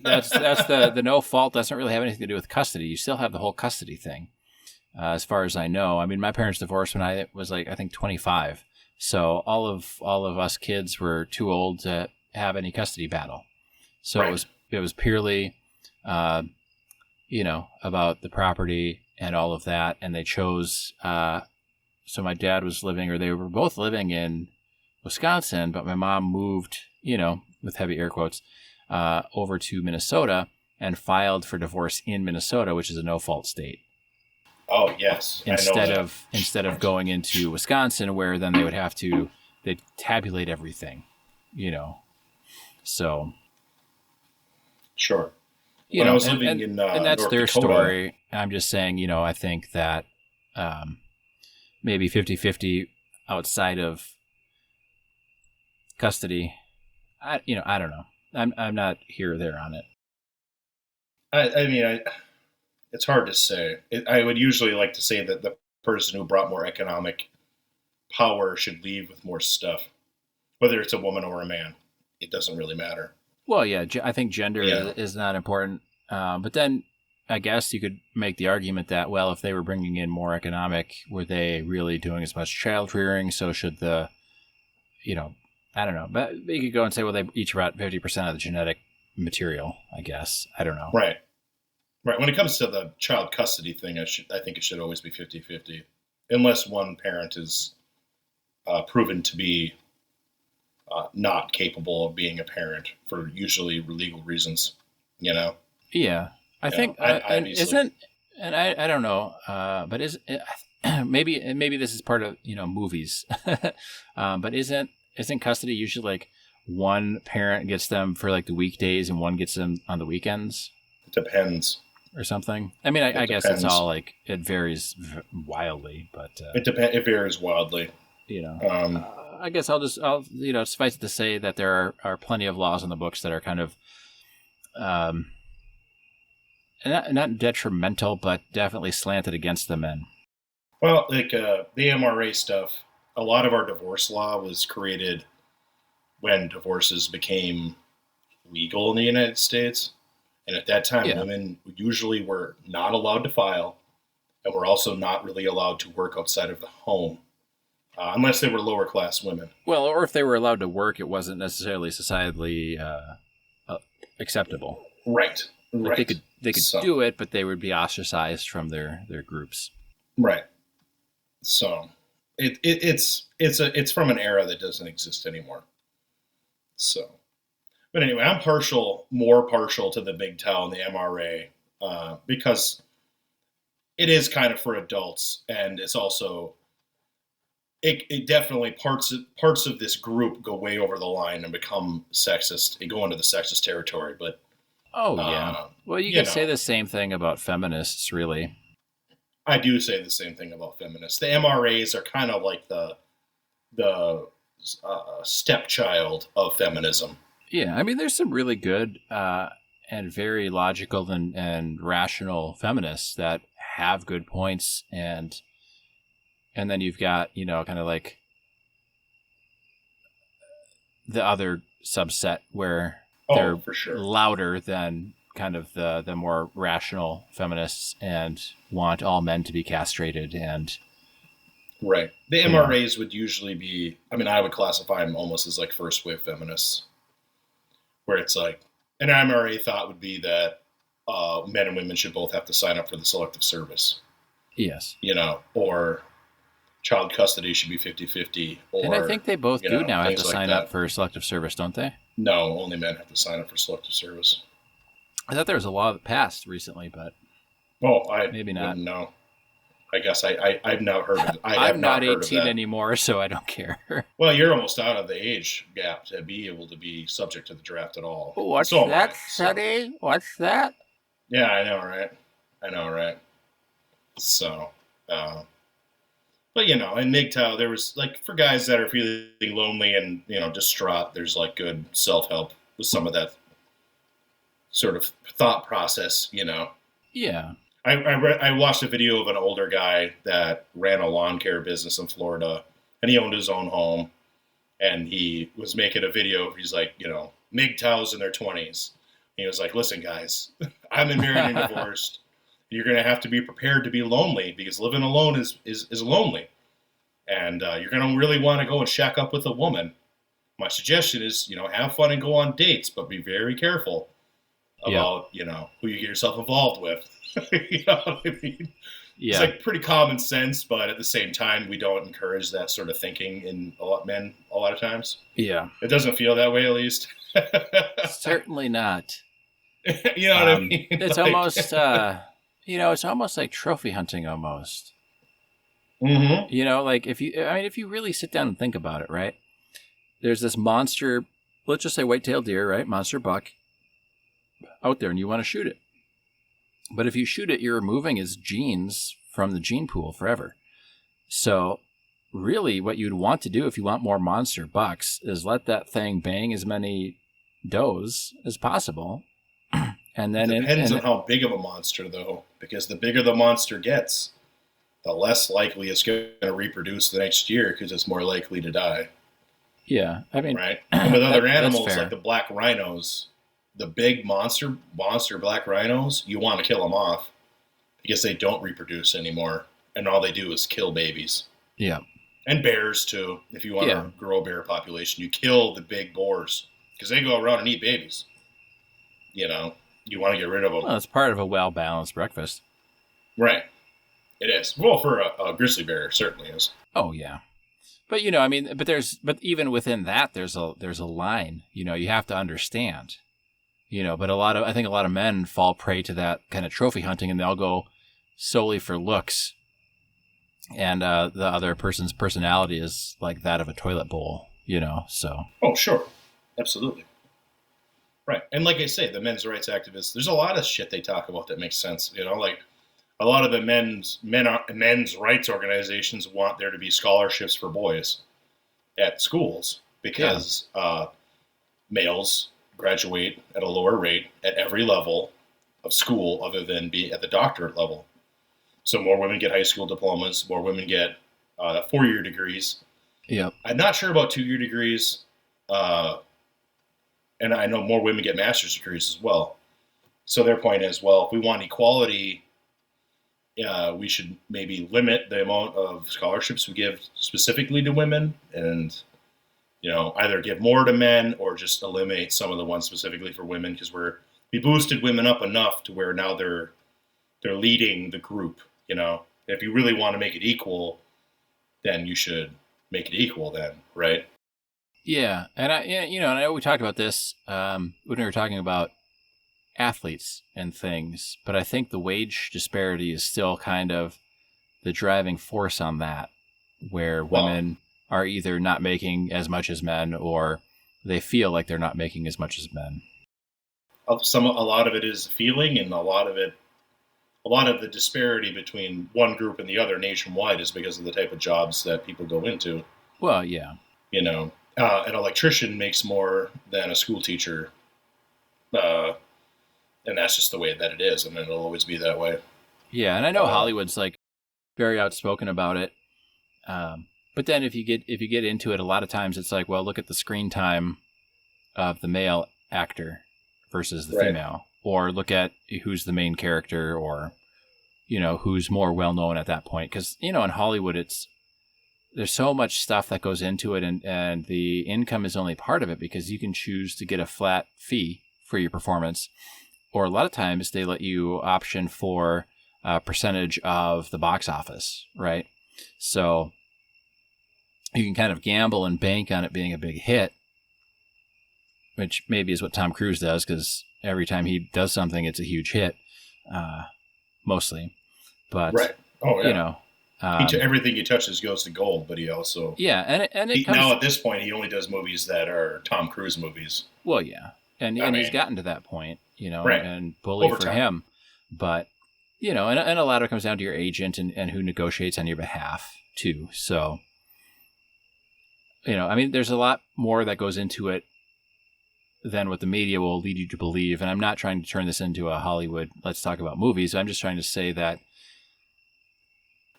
that's the no fault doesn't really have anything to do with custody. You still have the whole custody thing. As far as I know, I mean, my parents divorced when I was I think 25. So all of us kids were too old to have any custody battle. So it was purely, about the property and all of that. And they chose, so my dad was they were both living in Wisconsin, but my mom moved, with heavy air quotes, over to Minnesota and filed for divorce in Minnesota, which is a no-fault state. Oh, yes. Instead of going into Wisconsin, where then they'd tabulate everything, So. Sure. When I was living in and that's North their Dakota, story. I'm just saying, I think that maybe 50-50 outside of custody. I don't know. I'm not here or there on it. I mean, it's hard to say. I would usually like to say that the person who brought more economic power should leave with more stuff, whether it's a woman or a man. It doesn't really matter. Well, yeah, I think gender Yeah. is not important. But then I guess you could make the argument that, well, if they were bringing in more economic, were they really doing as much child rearing? So should the, I don't know. But you could go and say, well, they each brought 50% of the genetic material, I guess. I don't know. Right. Right. When it comes to the child custody thing, I think it should always be 50-50, unless one parent is proven to be not capable of being a parent for usually legal reasons. Yeah, I think, and isn't, and I don't know, but maybe this is part of movies, but isn't custody usually like one parent gets them for like the weekdays and one gets them on the weekends? It depends. Or something. I mean, I guess it's all like it varies wildly, but It varies wildly. I guess I'll suffice it to say that there are plenty of laws in the books that are kind of not detrimental, but definitely slanted against the men. Well, like the MRA stuff, a lot of our divorce law was created when divorces became legal in the United States. And at that time, women usually were not allowed to file, and were also not really allowed to work outside of the home, unless they were lower class women. Well, or if they were allowed to work, it wasn't necessarily societally acceptable. Right. Like they could do it, but they would be ostracized from their groups. Right. So it's from an era that doesn't exist anymore. So. But anyway, I'm more partial to the migtow and the MRA because it is kind of for adults, and it's also it definitely parts of this group go way over the line and become sexist. They go into the sexist territory, but well, you can say the same thing about feminists, really. I do say the same thing about feminists. The MRAs are kind of like the stepchild of feminism. Yeah, I mean, there's some really good and very logical and rational feminists that have good points, and then you've got kind of like the other subset where they're for sure louder than kind of the more rational feminists and want all men to be castrated and. Right. The MRAs would usually be. I mean, I would classify them almost as like first wave feminists. Where it's like an MRA thought would be that men and women should both have to sign up for the selective service. Yes. Or child custody should be 50-50. And I think they both do now have to sign up for selective service, don't they? No, only men have to sign up for selective service. I thought there was a law that passed recently, but maybe not. No. I guess I've not heard of it. I'm not 18 anymore, so I don't care. Well, you're almost out of the age gap to be able to be subject to the draft at all. What's that, Sonny? What's that? Yeah, I know, right? So, but in MGTOW, there was like for guys that are feeling lonely and distraught, there's like good self-help with some of that sort of thought process. Yeah. I watched a video of an older guy that ran a lawn care business in Florida, and he owned his own home, and he was making a video. He's like, MGTOWs in their 20s. And he was like, listen, guys, I've been married and divorced. You're going to have to be prepared to be lonely because living alone is lonely. And you're going to really want to go and shack up with a woman. My suggestion is, have fun and go on dates, but be very careful about, who you get yourself involved with. You know what I mean? Yeah. It's like pretty common sense, but at the same time, we don't encourage that sort of thinking in men a lot of times. Yeah. It doesn't feel that way, at least. Certainly not. You know what I mean? It's almost, it's almost like trophy hunting almost. Mm-hmm. Like if you really sit down and think about it, right? There's this monster, let's just say white-tailed deer, right? Monster buck out there, and you want to shoot it. But if you shoot it, you're removing its genes from the gene pool forever. So really what you'd want to do if you want more monster bucks is let that thing bang as many does as possible. And then It depends on how big of a monster, though, because the bigger the monster gets, the less likely it's going to reproduce the next year because it's more likely to die. Yeah, I mean, right? And with other animals like the black rhinos, the big monster black rhinos, you want to kill them off because they don't reproduce anymore, and all they do is kill babies. Yeah. And bears too. If you want to grow a bear population, you kill the big boars because they go around and eat babies. You know, you want to get rid of them. Well, it's part of a well-balanced breakfast. Right. It is. Well, for a grizzly bear, it certainly is. Oh yeah. But you know, I mean, but even within that, there's a line. You know, you have to understand. You know, but I think a lot of men fall prey to that kind of trophy hunting, and they'll go solely for looks, and the other person's personality is like that of a toilet bowl. You know, so. Oh sure, absolutely. Right, and like I say, the men's rights activists. There's a lot of shit they talk about that makes sense. You know, like. A lot of the men's rights organizations want there to be scholarships for boys at schools because males graduate at a lower rate at every level of school other than be at the doctorate level. So more women get high school diplomas, more women get 4-year degrees. Yep. I'm not sure about 2-year degrees, and I know more women get master's degrees as well. So their point is, well, if we want equality, we should maybe limit the amount of scholarships we give specifically to women, and either give more to men or just eliminate some of the ones specifically for women because we boosted women up enough to where now they're leading the group. If you really want to make it equal, then you should make it equal. Then, right? Yeah, and I know we talked about this when we were talking about athletes and things, but I think the wage disparity is still kind of the driving force on that, where women are either not making as much as men or they feel like they're not making as much as men. A lot of it is feeling, and a lot of the disparity between one group and the other nationwide is because of the type of jobs that people go into. Well, yeah. An electrician makes more than a school teacher. And that's just the way that it is, and it'll always be that way. Yeah, and I know Hollywood's like very outspoken about it. But then if you get into it, a lot of times it's like, well, look at the screen time of the male actor versus the female, or look at who's the main character, or who's more well known at that point. Because in Hollywood, there's so much stuff that goes into it, and the income is only part of it because you can choose to get a flat fee for your performance. Or a lot of times they let you option for a percentage of the box office, right? So you can kind of gamble and bank on it being a big hit, which maybe is what Tom Cruise does because every time he does something, it's a huge hit, mostly. But, everything he touches goes to gold, but he also... Yeah, and now at this point, he only does movies that are Tom Cruise movies. Well, yeah. And he's gotten to that point, and bully Over for time. him. But, and a lot of it comes down to your agent and who negotiates on your behalf, too. So, there's a lot more that goes into it than what the media will lead you to believe. And I'm not trying to turn this into a Hollywood, let's talk about movies. I'm just trying to say that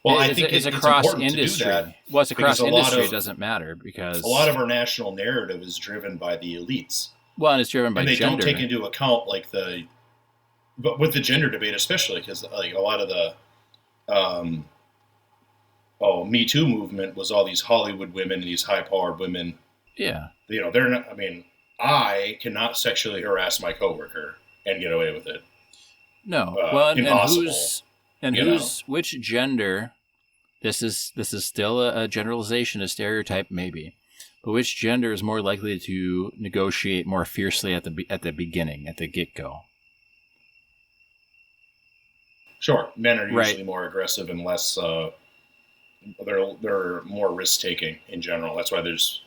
I think it's across important industry. To do that. Well, it's across industry. It doesn't matter because a lot of our national narrative is driven by the elites. Well, and it's driven by and they gender. don't take into account but with the gender debate especially, because like a lot of the Me Too movement was all these Hollywood women, these high-powered women. Yeah. They're not. I mean, I cannot sexually harass my coworker and get away with it. No. Impossible. Which gender? This is still a generalization, a stereotype, maybe. But which gender is more likely to negotiate more fiercely at the beginning, at the get-go? Sure, men are usually more aggressive and less. They're more risk-taking in general. That's why there's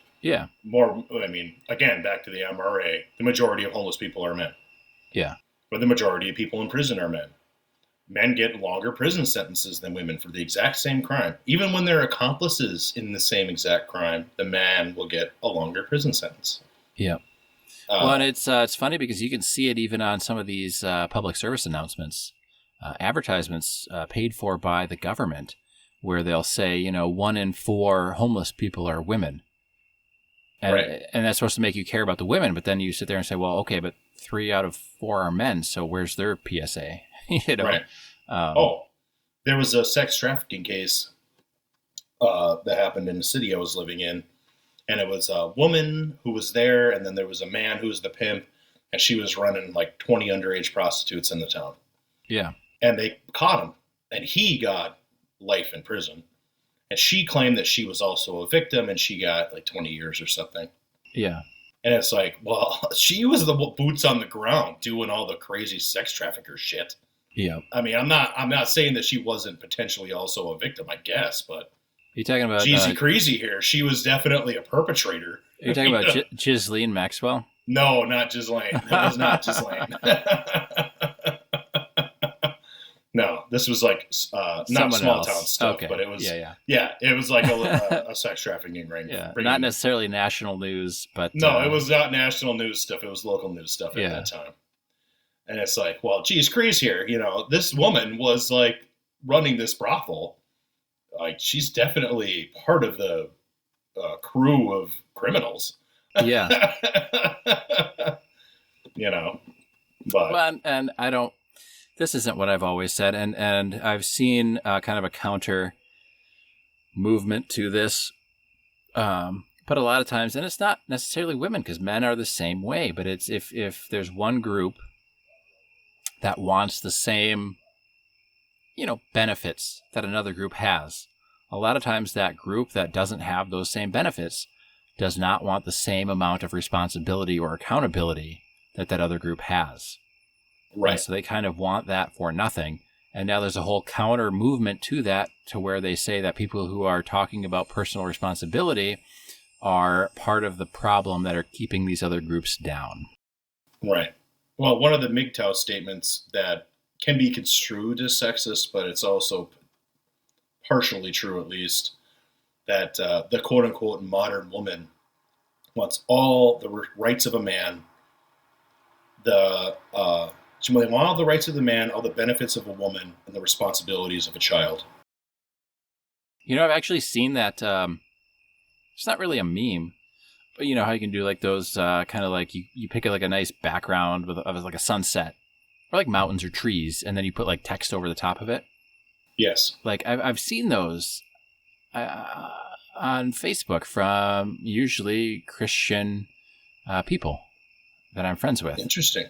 more. I mean, again, back to the MRA. The majority of homeless people are men. Yeah, but the majority of people in prison are men. men get longer prison sentences than women for the exact same crime. Even when they're accomplices in the same exact crime, the man will get a longer prison sentence. Yeah. Well, and it's funny because you can see it even on some of these public service announcements, advertisements paid for by the government, where they'll say, 1 in 4 homeless people are women. And, right. And that's supposed to make you care about the women, but then you sit there and say, well, okay, but 3 out of 4 are men, so where's their PSA? Right. There was a sex trafficking case that happened in the city I was living in, and it was a woman who was there, and then there was a man who was the pimp, and she was running like 20 underage prostitutes in the town. Yeah. And they caught him, and he got life in prison. And she claimed that she was also a victim, and she got like 20 years or something. Yeah. And it's like, well, she was the boots on the ground doing all the crazy sex trafficker shit. Yeah. I mean, I'm not saying that she wasn't potentially also a victim, I guess, but you're talking about Jeezy Crazy here. She was definitely a perpetrator. You're talking about Ghislaine Maxwell? No, not Ghislaine. It was not Ghislaine. No, this was like not small town stuff, okay. But it was yeah. It was like a sex trafficking ring. Yeah, not necessarily national news, but no, it was not national news stuff. It was local news stuff at that time. And it's like, well, geez, Cree's here. This woman was like running this brothel. Like, she's definitely part of the crew of criminals. Yeah. But well, and I don't. This isn't what I've always said, and I've seen kind of a counter movement to this, but a lot of times, and it's not necessarily women, because men are the same way. But it's if there's one group that wants the same, benefits that another group has, a lot of times that group that doesn't have those same benefits does not want the same amount of responsibility or accountability that other group has. Right. And so they kind of want that for nothing. And now there's a whole counter movement to that, to where they say that people who are talking about personal responsibility are part of the problem that are keeping these other groups down. Right. Well, one of the MGTOW statements that can be construed as sexist, but it's also partially true, at least, that the quote-unquote modern woman wants all the rights of a man, they want all the rights of the man, all the benefits of a woman, and the responsibilities of a child. I've actually seen that. It's not really a meme, but how you can do like those kind of like you pick like a nice background of like a sunset or like mountains or trees, and then you put like text over the top of it. Yes. Like I've seen those on Facebook from usually Christian people that I'm friends with. Interesting.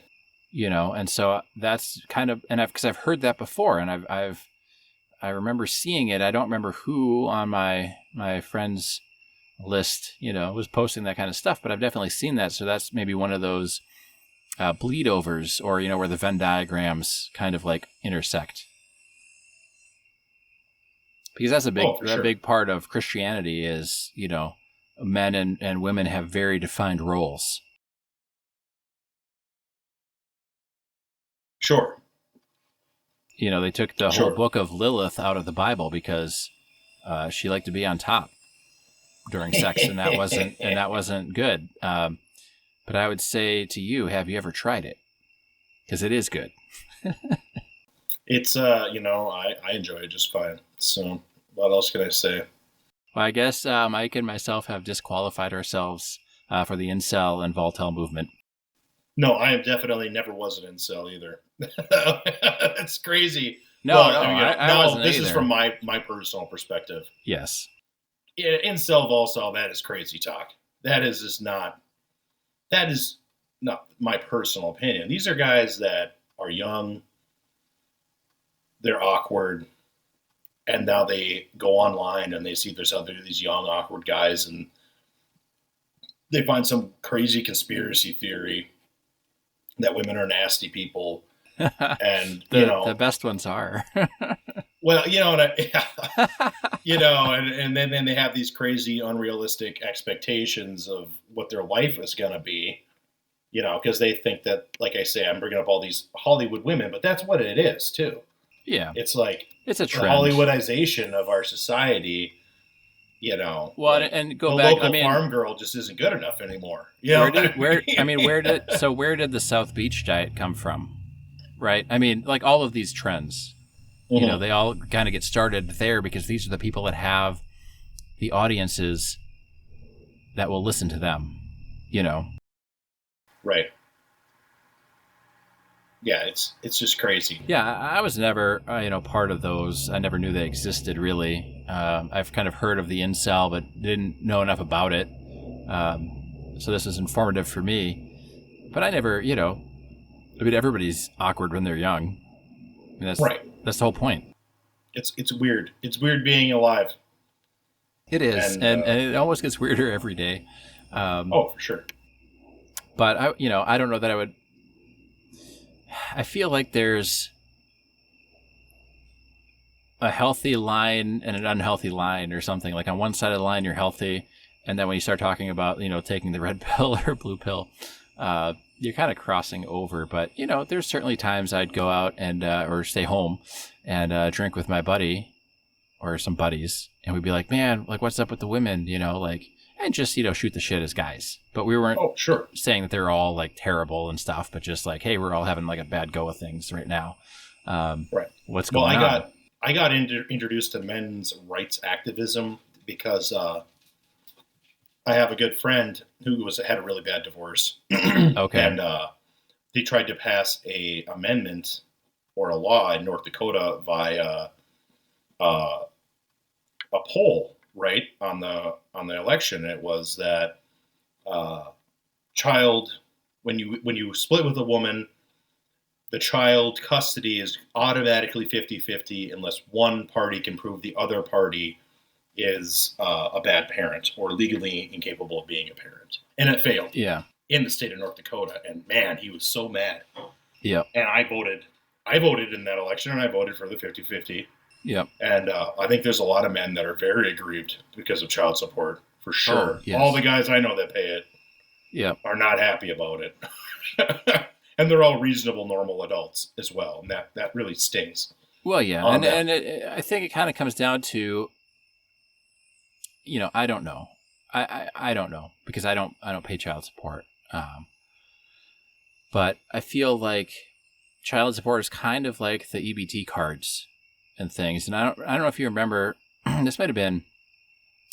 And so that's kind of, and because I've heard that before, and I remember seeing it. I don't remember who on my friends list, was posting that kind of stuff, but I've definitely seen that. So that's maybe one of those bleed overs, or where the Venn diagrams kind of like intersect. Because that's a big part of Christianity is, men and women have very defined roles. Sure. They took the whole book of Lilith out of the Bible because she liked to be on top during sex, and that wasn't good. But I would say to you, have you ever tried it? Because it is good. It's I enjoy it just fine. So what else can I say? Well, I guess Mike and myself have disqualified ourselves for the incel and volcel movement. No, I am definitely never was an incel either. That's crazy. I wasn't this either. is from my personal perspective. Yes. Yeah, incel, volcel, that is crazy talk. That is not my personal opinion. These are guys that are young, they're awkward, and now they go online and they see there's these young, awkward guys, and they find some crazy conspiracy theory that women are nasty people. And the best ones are. Well, and then they have these crazy, unrealistic expectations of what their life is going to be, because they think that, like I say, I'm bringing up all these Hollywood women, but that's what it is too. Yeah. It's like It's a the trend. Hollywoodization of our society. You know, Well, like and go the back. I local mean, farm girl just isn't good enough anymore. You know where did the South Beach diet come from? Right? I mean, like all of these trends, Mhm. they all kind of get started there because these are the people that have the audiences that will listen to them, Right. Yeah, it's just crazy. Yeah, I was never, part of those. I never knew they existed, really. I've kind of heard of the incel, but didn't know enough about it. So this is informative for me. But I never, I mean, everybody's awkward when they're young. I mean, Right. that's the whole point. It's weird. It's weird being alive. It is, And and it almost gets weirder every day. oh, for sure. But I don't know that I would. I feel like there's a healthy line and an unhealthy line or something. Like on one side of the line, you're healthy. And then when you start talking about, taking the red pill or blue pill, you're kind of crossing over. But, there's certainly times I'd go out and, or stay home and drink with my buddy or some buddies. And we'd be like, man, like, what's up with the women, and just, shoot the shit as guys. But we weren't Oh, sure. saying that they're all like terrible and stuff, but just like, hey, we're all having like a bad go of things right now. Right. What's going on? I got introduced to men's rights activism because I have a good friend who had a really bad divorce. Okay. And they tried to pass a amendment or a law in North Dakota via a poll, right, on the election. It was that child when you split with a woman, the child custody is automatically 50-50 unless one party can prove the other party is a bad parent or legally incapable of being a parent. And it failed in the state of North Dakota. And man, he was so mad. Yeah. And I voted in that election, and I voted for the 50-50. Yep. And I think there's a lot of men that are very aggrieved because of child support, for sure. Oh, yes. All the guys I know that pay it are not happy about it. And they're all reasonable, normal adults as well. And that really stings. Well, yeah. I think it kind of comes down to, I don't know. I don't know because I don't pay child support. But I feel like child support is kind of like the EBT cards and things. And I don't know if you remember, this might have been,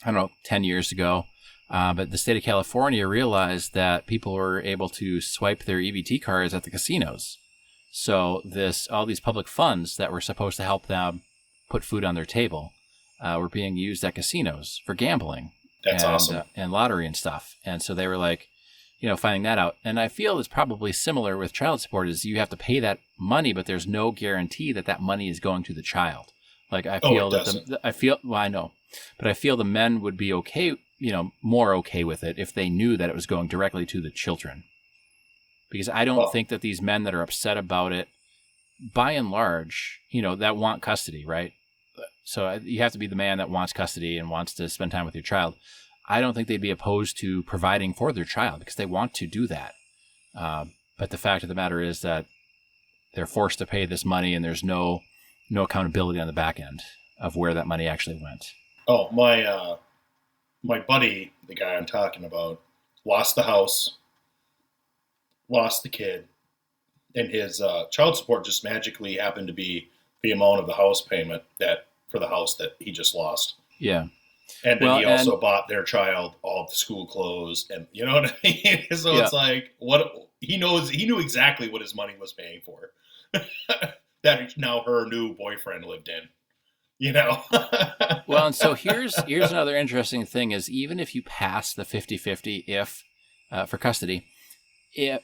10 years ago. But the state of California realized that people were able to swipe their EBT cards at the casinos. So all these public funds that were supposed to help them put food on their table were being used at casinos for gambling. That's awesome. And lottery and stuff. And so they were like, finding that out. And I feel it's probably similar with child support is you have to pay that money, but there's no guarantee that that money is going to the child. Like I feel I know, but I feel the men would be okay, more okay with it if they knew that it was going directly to the children. Because I don't think that these men that are upset about it, by and large, that want custody, right? So you have to be the man that wants custody and wants to spend time with your child. I don't think they'd be opposed to providing for their child because they want to do that. But the fact of the matter is that they're forced to pay this money and there's no accountability on the back end of where that money actually went. Oh, my buddy, the guy I'm talking about, lost the house, lost the kid, and his child support just magically happened to be the amount of the house payment for the house that he just lost. Yeah. And then he also bought their child all the school clothes, and you know what I mean? So it's like he knew exactly what his money was paying for. That now her new boyfriend lived in. Well, and so here's another interesting thing is even if you pass the 50-50 for custody,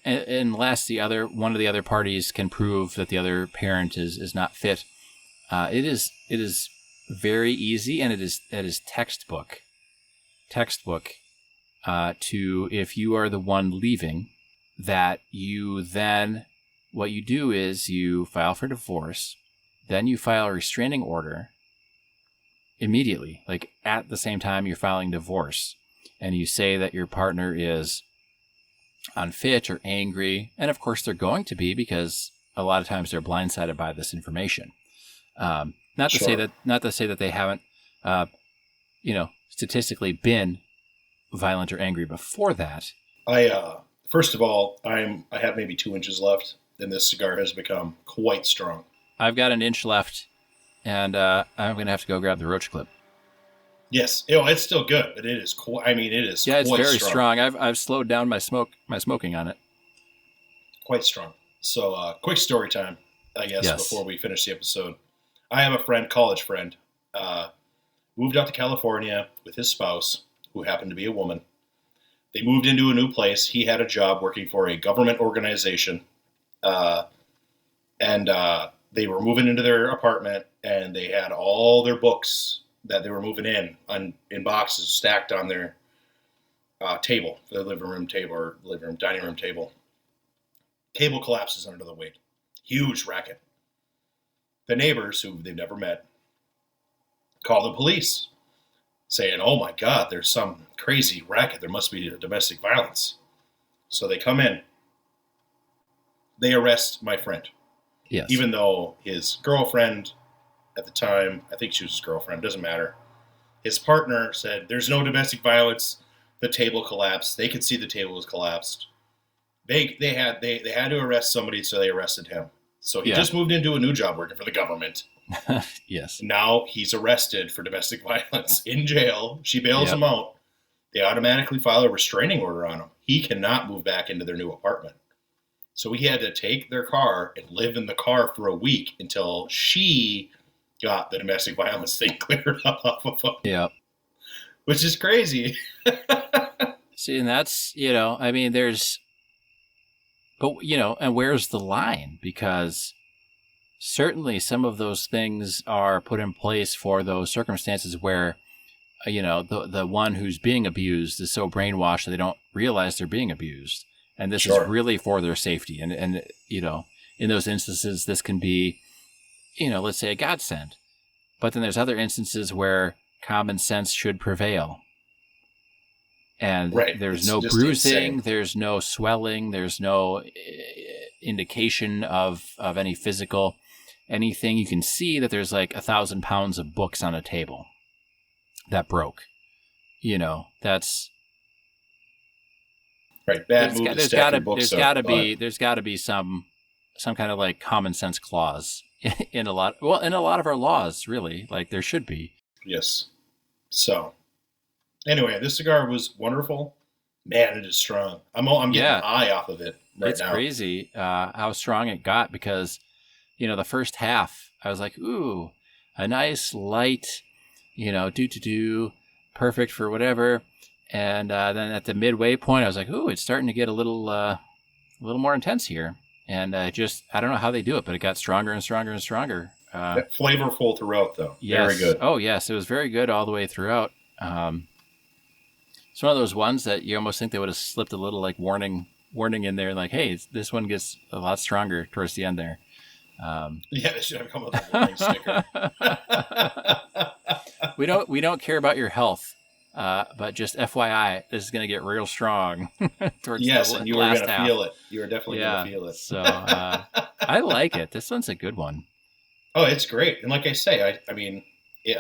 unless one of the other parties can prove that the other parent is not fit, it is very easy and it is textbook to if you are the one leaving that you then what you do is you file for divorce, then you file a restraining order immediately, like at the same time you're filing divorce, and you say that your partner is unfit or angry, and of course they're going to be because a lot of times they're blindsided by this information. Not to say Sure. that they haven't, statistically been violent or angry before that. First of all, I have maybe 2 inches left, and this cigar has become quite strong. I've got an inch left, and I'm gonna have to go grab the roach clip. Yes, it's still good, but it is. It is Yeah, it's quite very strong. strong. I've slowed down my smoking on it. Quite strong. So, quick story time, I guess, Yes. before we finish the episode. I have a friend, college friend, moved out to California with his spouse, who happened to be a woman. They moved into a new place. He had a job working for a government organization, and they were moving into their apartment, and they had all their books that they were moving in boxes stacked on their table, the living room table or dining room table. Table collapses under the weight. Huge racket. The neighbors, who they've never met, call the police, saying, "Oh my God, there's some crazy racket. There must be domestic violence." So they come in. They arrest my friend. Yes. Even though his girlfriend at the time, I think she was his girlfriend, doesn't matter. His partner said, "There's no domestic violence. The table collapsed." They could see the table was collapsed. They had to arrest somebody, so they arrested him. So he just moved into a new job working for the government. Yes. Now he's arrested for domestic violence in jail. She bails him out. They automatically file a restraining order on him. He cannot move back into their new apartment. So he had to take their car and live in the car for a week until she got the domestic violence thing cleared up off of him. Yeah. Which is crazy. See, and that's, there's, but, and where's the line? Because certainly some of those things are put in place for those circumstances where, the one who's being abused is so brainwashed that they don't realize they're being abused. And this is really for their safety. And, in those instances, this can be, let's say a godsend. But then there's other instances where common sense should prevail. And there's no bruising, there's no swelling, there's no indication of any physical anything. You can see that there's like 1,000 pounds of books on a table that broke. That's right. Bad move. There's got to be some kind of like common sense clause in a lot of our laws, really. Like there should be. Yes. So anyway, this cigar was wonderful. Man, it is strong. I'm getting high off of it right now. It's crazy how strong it got because, the first half, I was like, ooh, a nice light, perfect for whatever. And then at the midway point, I was like, ooh, it's starting to get a little more intense here. And I don't know how they do it, but it got stronger and stronger and stronger. Flavorful throughout, though. Yes. Very good. Oh, yes. It was very good all the way throughout. It's one of those ones that you almost think they would have slipped a little like warning in there, like, hey, this one gets a lot stronger towards the end there. They should have come with a warning sticker. We don't care about your health, but just FYI, this is going to get real strong towards and you were going to feel it. You were definitely going to feel it. So I like it. This one's a good one. Oh, it's great. And like I say,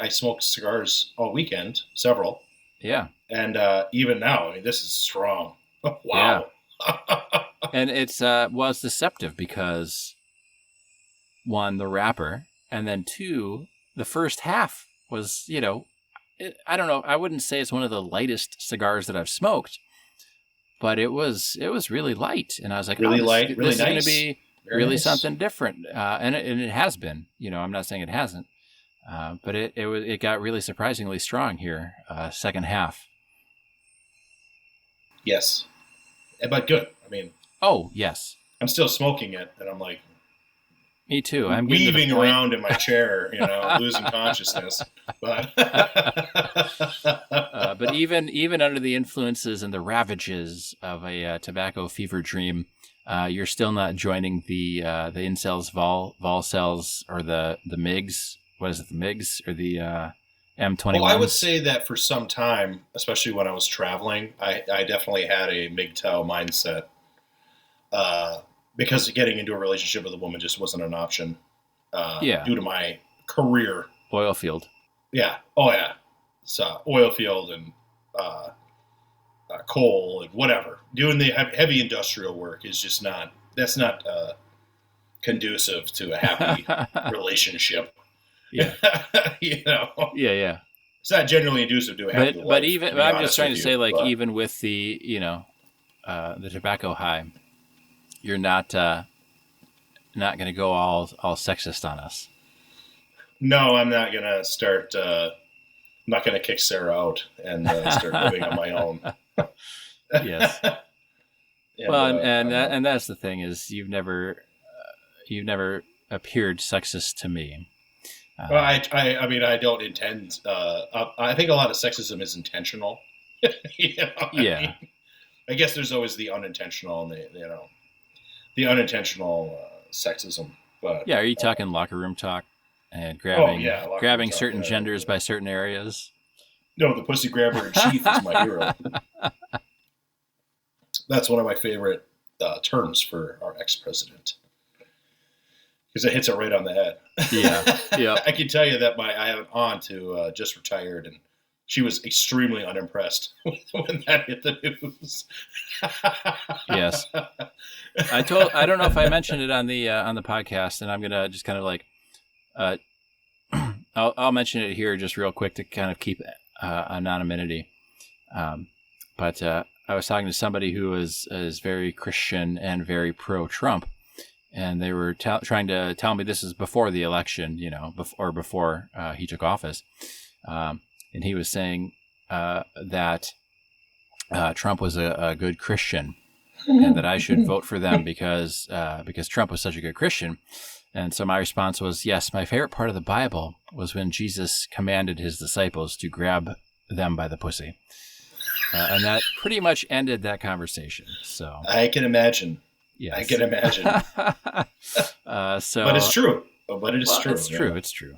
I smoked cigars all weekend, several. Yeah. And even now, this is strong. Wow. Yeah. And it's deceptive because, one, the wrapper, and then two, the first half was, I don't know. I wouldn't say it's one of the lightest cigars that I've smoked, but it was really light. And I was like, really light, really this nice. is going to be really something different. And it has been, I'm not saying it hasn't. But it got really surprisingly strong here, second half. Yes, but good. Oh yes, I'm still smoking it, and I'm like, me too. I'm weaving around in my chair, losing consciousness. But but even under the influences and the ravages of a tobacco fever dream, you're still not joining the incels, volcels, or the MIGs. What is it, the MIGs or the M21s? Well, I would say that for some time, especially when I was traveling, I definitely had a migtow mindset because getting into a relationship with a woman just wasn't an option due to my career. Oil field. Yeah. Oh yeah. So oil field and coal and whatever. Doing the heavy industrial work is just not. That's not conducive to a happy relationship. Yeah. Yeah. It's not generally conducive to a happy life. But even I'm just trying to say, like, but, even with the the tobacco high, you're not going to go all sexist on us. No, I'm not going to start. I'm not going to kick Sarah out and start living on my own. Yes. Well, and that's the thing, is you've never appeared sexist to me. Well, I mean, I don't intend. I think a lot of sexism is intentional. Yeah. I guess there's always the unintentional, and the unintentional sexism. But yeah, are you talking locker room talk and grabbing grabbing talk, certain genders by certain areas? No, the pussy grabber in chief is my hero. That's one of my favorite terms for our ex-president, because it hits it right on the head. Yeah. I can tell you that I have an aunt who just retired, and she was extremely unimpressed when that hit the news. Yes. I don't know if I mentioned it on the podcast, and I'm gonna just kind of like, I'll mention it here just real quick to kind of keep anonymity. But I was talking to somebody who is very Christian and very pro-Trump, and they were trying to tell me, this is before the election, before he took office, and he was saying that Trump was a good Christian, and that I should vote for them because Trump was such a good Christian. And so my response was, yes, my favorite part of the Bible was when Jesus commanded his disciples to grab them by the pussy. And that pretty much ended that conversation. So I can imagine. Yes. I can imagine. But it's true. But it is true. It's true. It's true.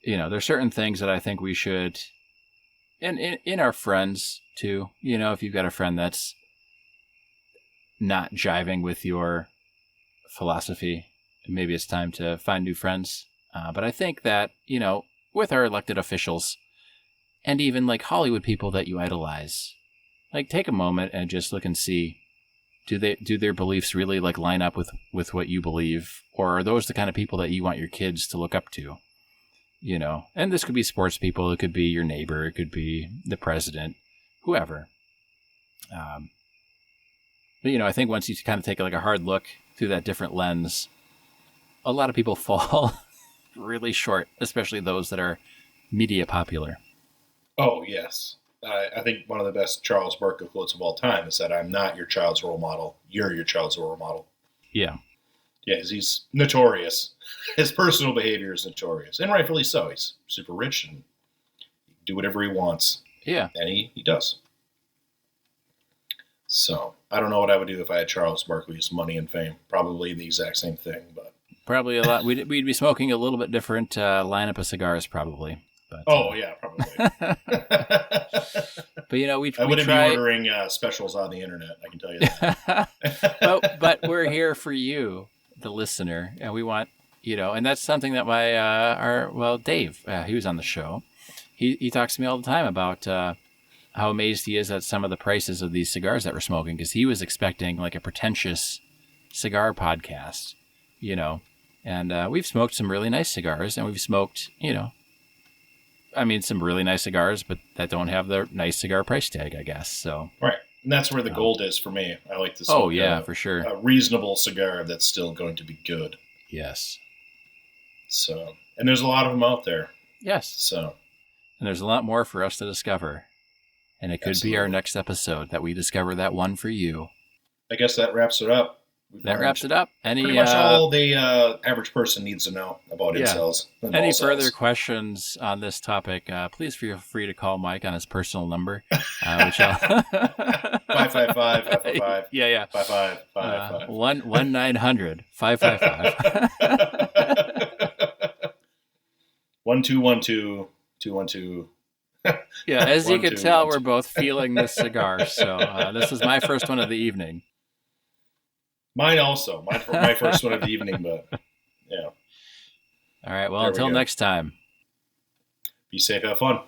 There's certain things that I think we should, in our friends too. If you've got a friend that's not jiving with your philosophy, maybe it's time to find new friends. But I think that, with our elected officials, and even like Hollywood people that you idolize, like, take a moment and just look and see, do their beliefs really like line up with what you believe, or are those the kind of people that you want your kids to look up to? And this could be sports people, it could be your neighbor, it could be the president, whoever. But I think once you kind of take like a hard look through that different lens, a lot of people fall really short, especially those that are media popular. Oh, yes. I think one of the best Charles Barkley quotes of all time is that I'm not your child's role model. You're your child's role model. Yeah. Yeah, he's notorious. His personal behavior is notorious, and rightfully so. He's super rich and do whatever he wants. Yeah. And he does. So I don't know what I would do if I had Charles Barkley's money and fame. Probably the exact same thing, but probably a lot. We'd be smoking a little bit different lineup of cigars, probably. But, yeah, probably. But I wouldn't be ordering specials on the internet, I can tell you that. but we're here for you, the listener, and we want, and that's something that Dave, he was on the show. He talks to me all the time about how amazed he is at some of the prices of these cigars that we're smoking, because he was expecting like a pretentious cigar podcast, and we've smoked some really nice cigars, and we've smoked, some really nice cigars, but that don't have the nice cigar price tag, I guess. So right, and that's where the gold is for me. I like to smoke for sure, a reasonable cigar that's still going to be good. Yes. So, and there's a lot of them out there. Yes. So, and there's a lot more for us to discover, and it could be our next episode that we discover that one for you. I guess that wraps it up. Wraps it up. Pretty much all the average person needs to know about incels. Any further questions on this topic, please feel free to call Mike on his personal number, which I'll 555-555. Yeah. 555. 1-900-555. 1212-212. Yeah, as you can tell, we're both feeling this cigar. So this is my first one of the evening. Mine also. My first one of the evening, but yeah. All right. Well, There we until go. next time. Be safe, have fun.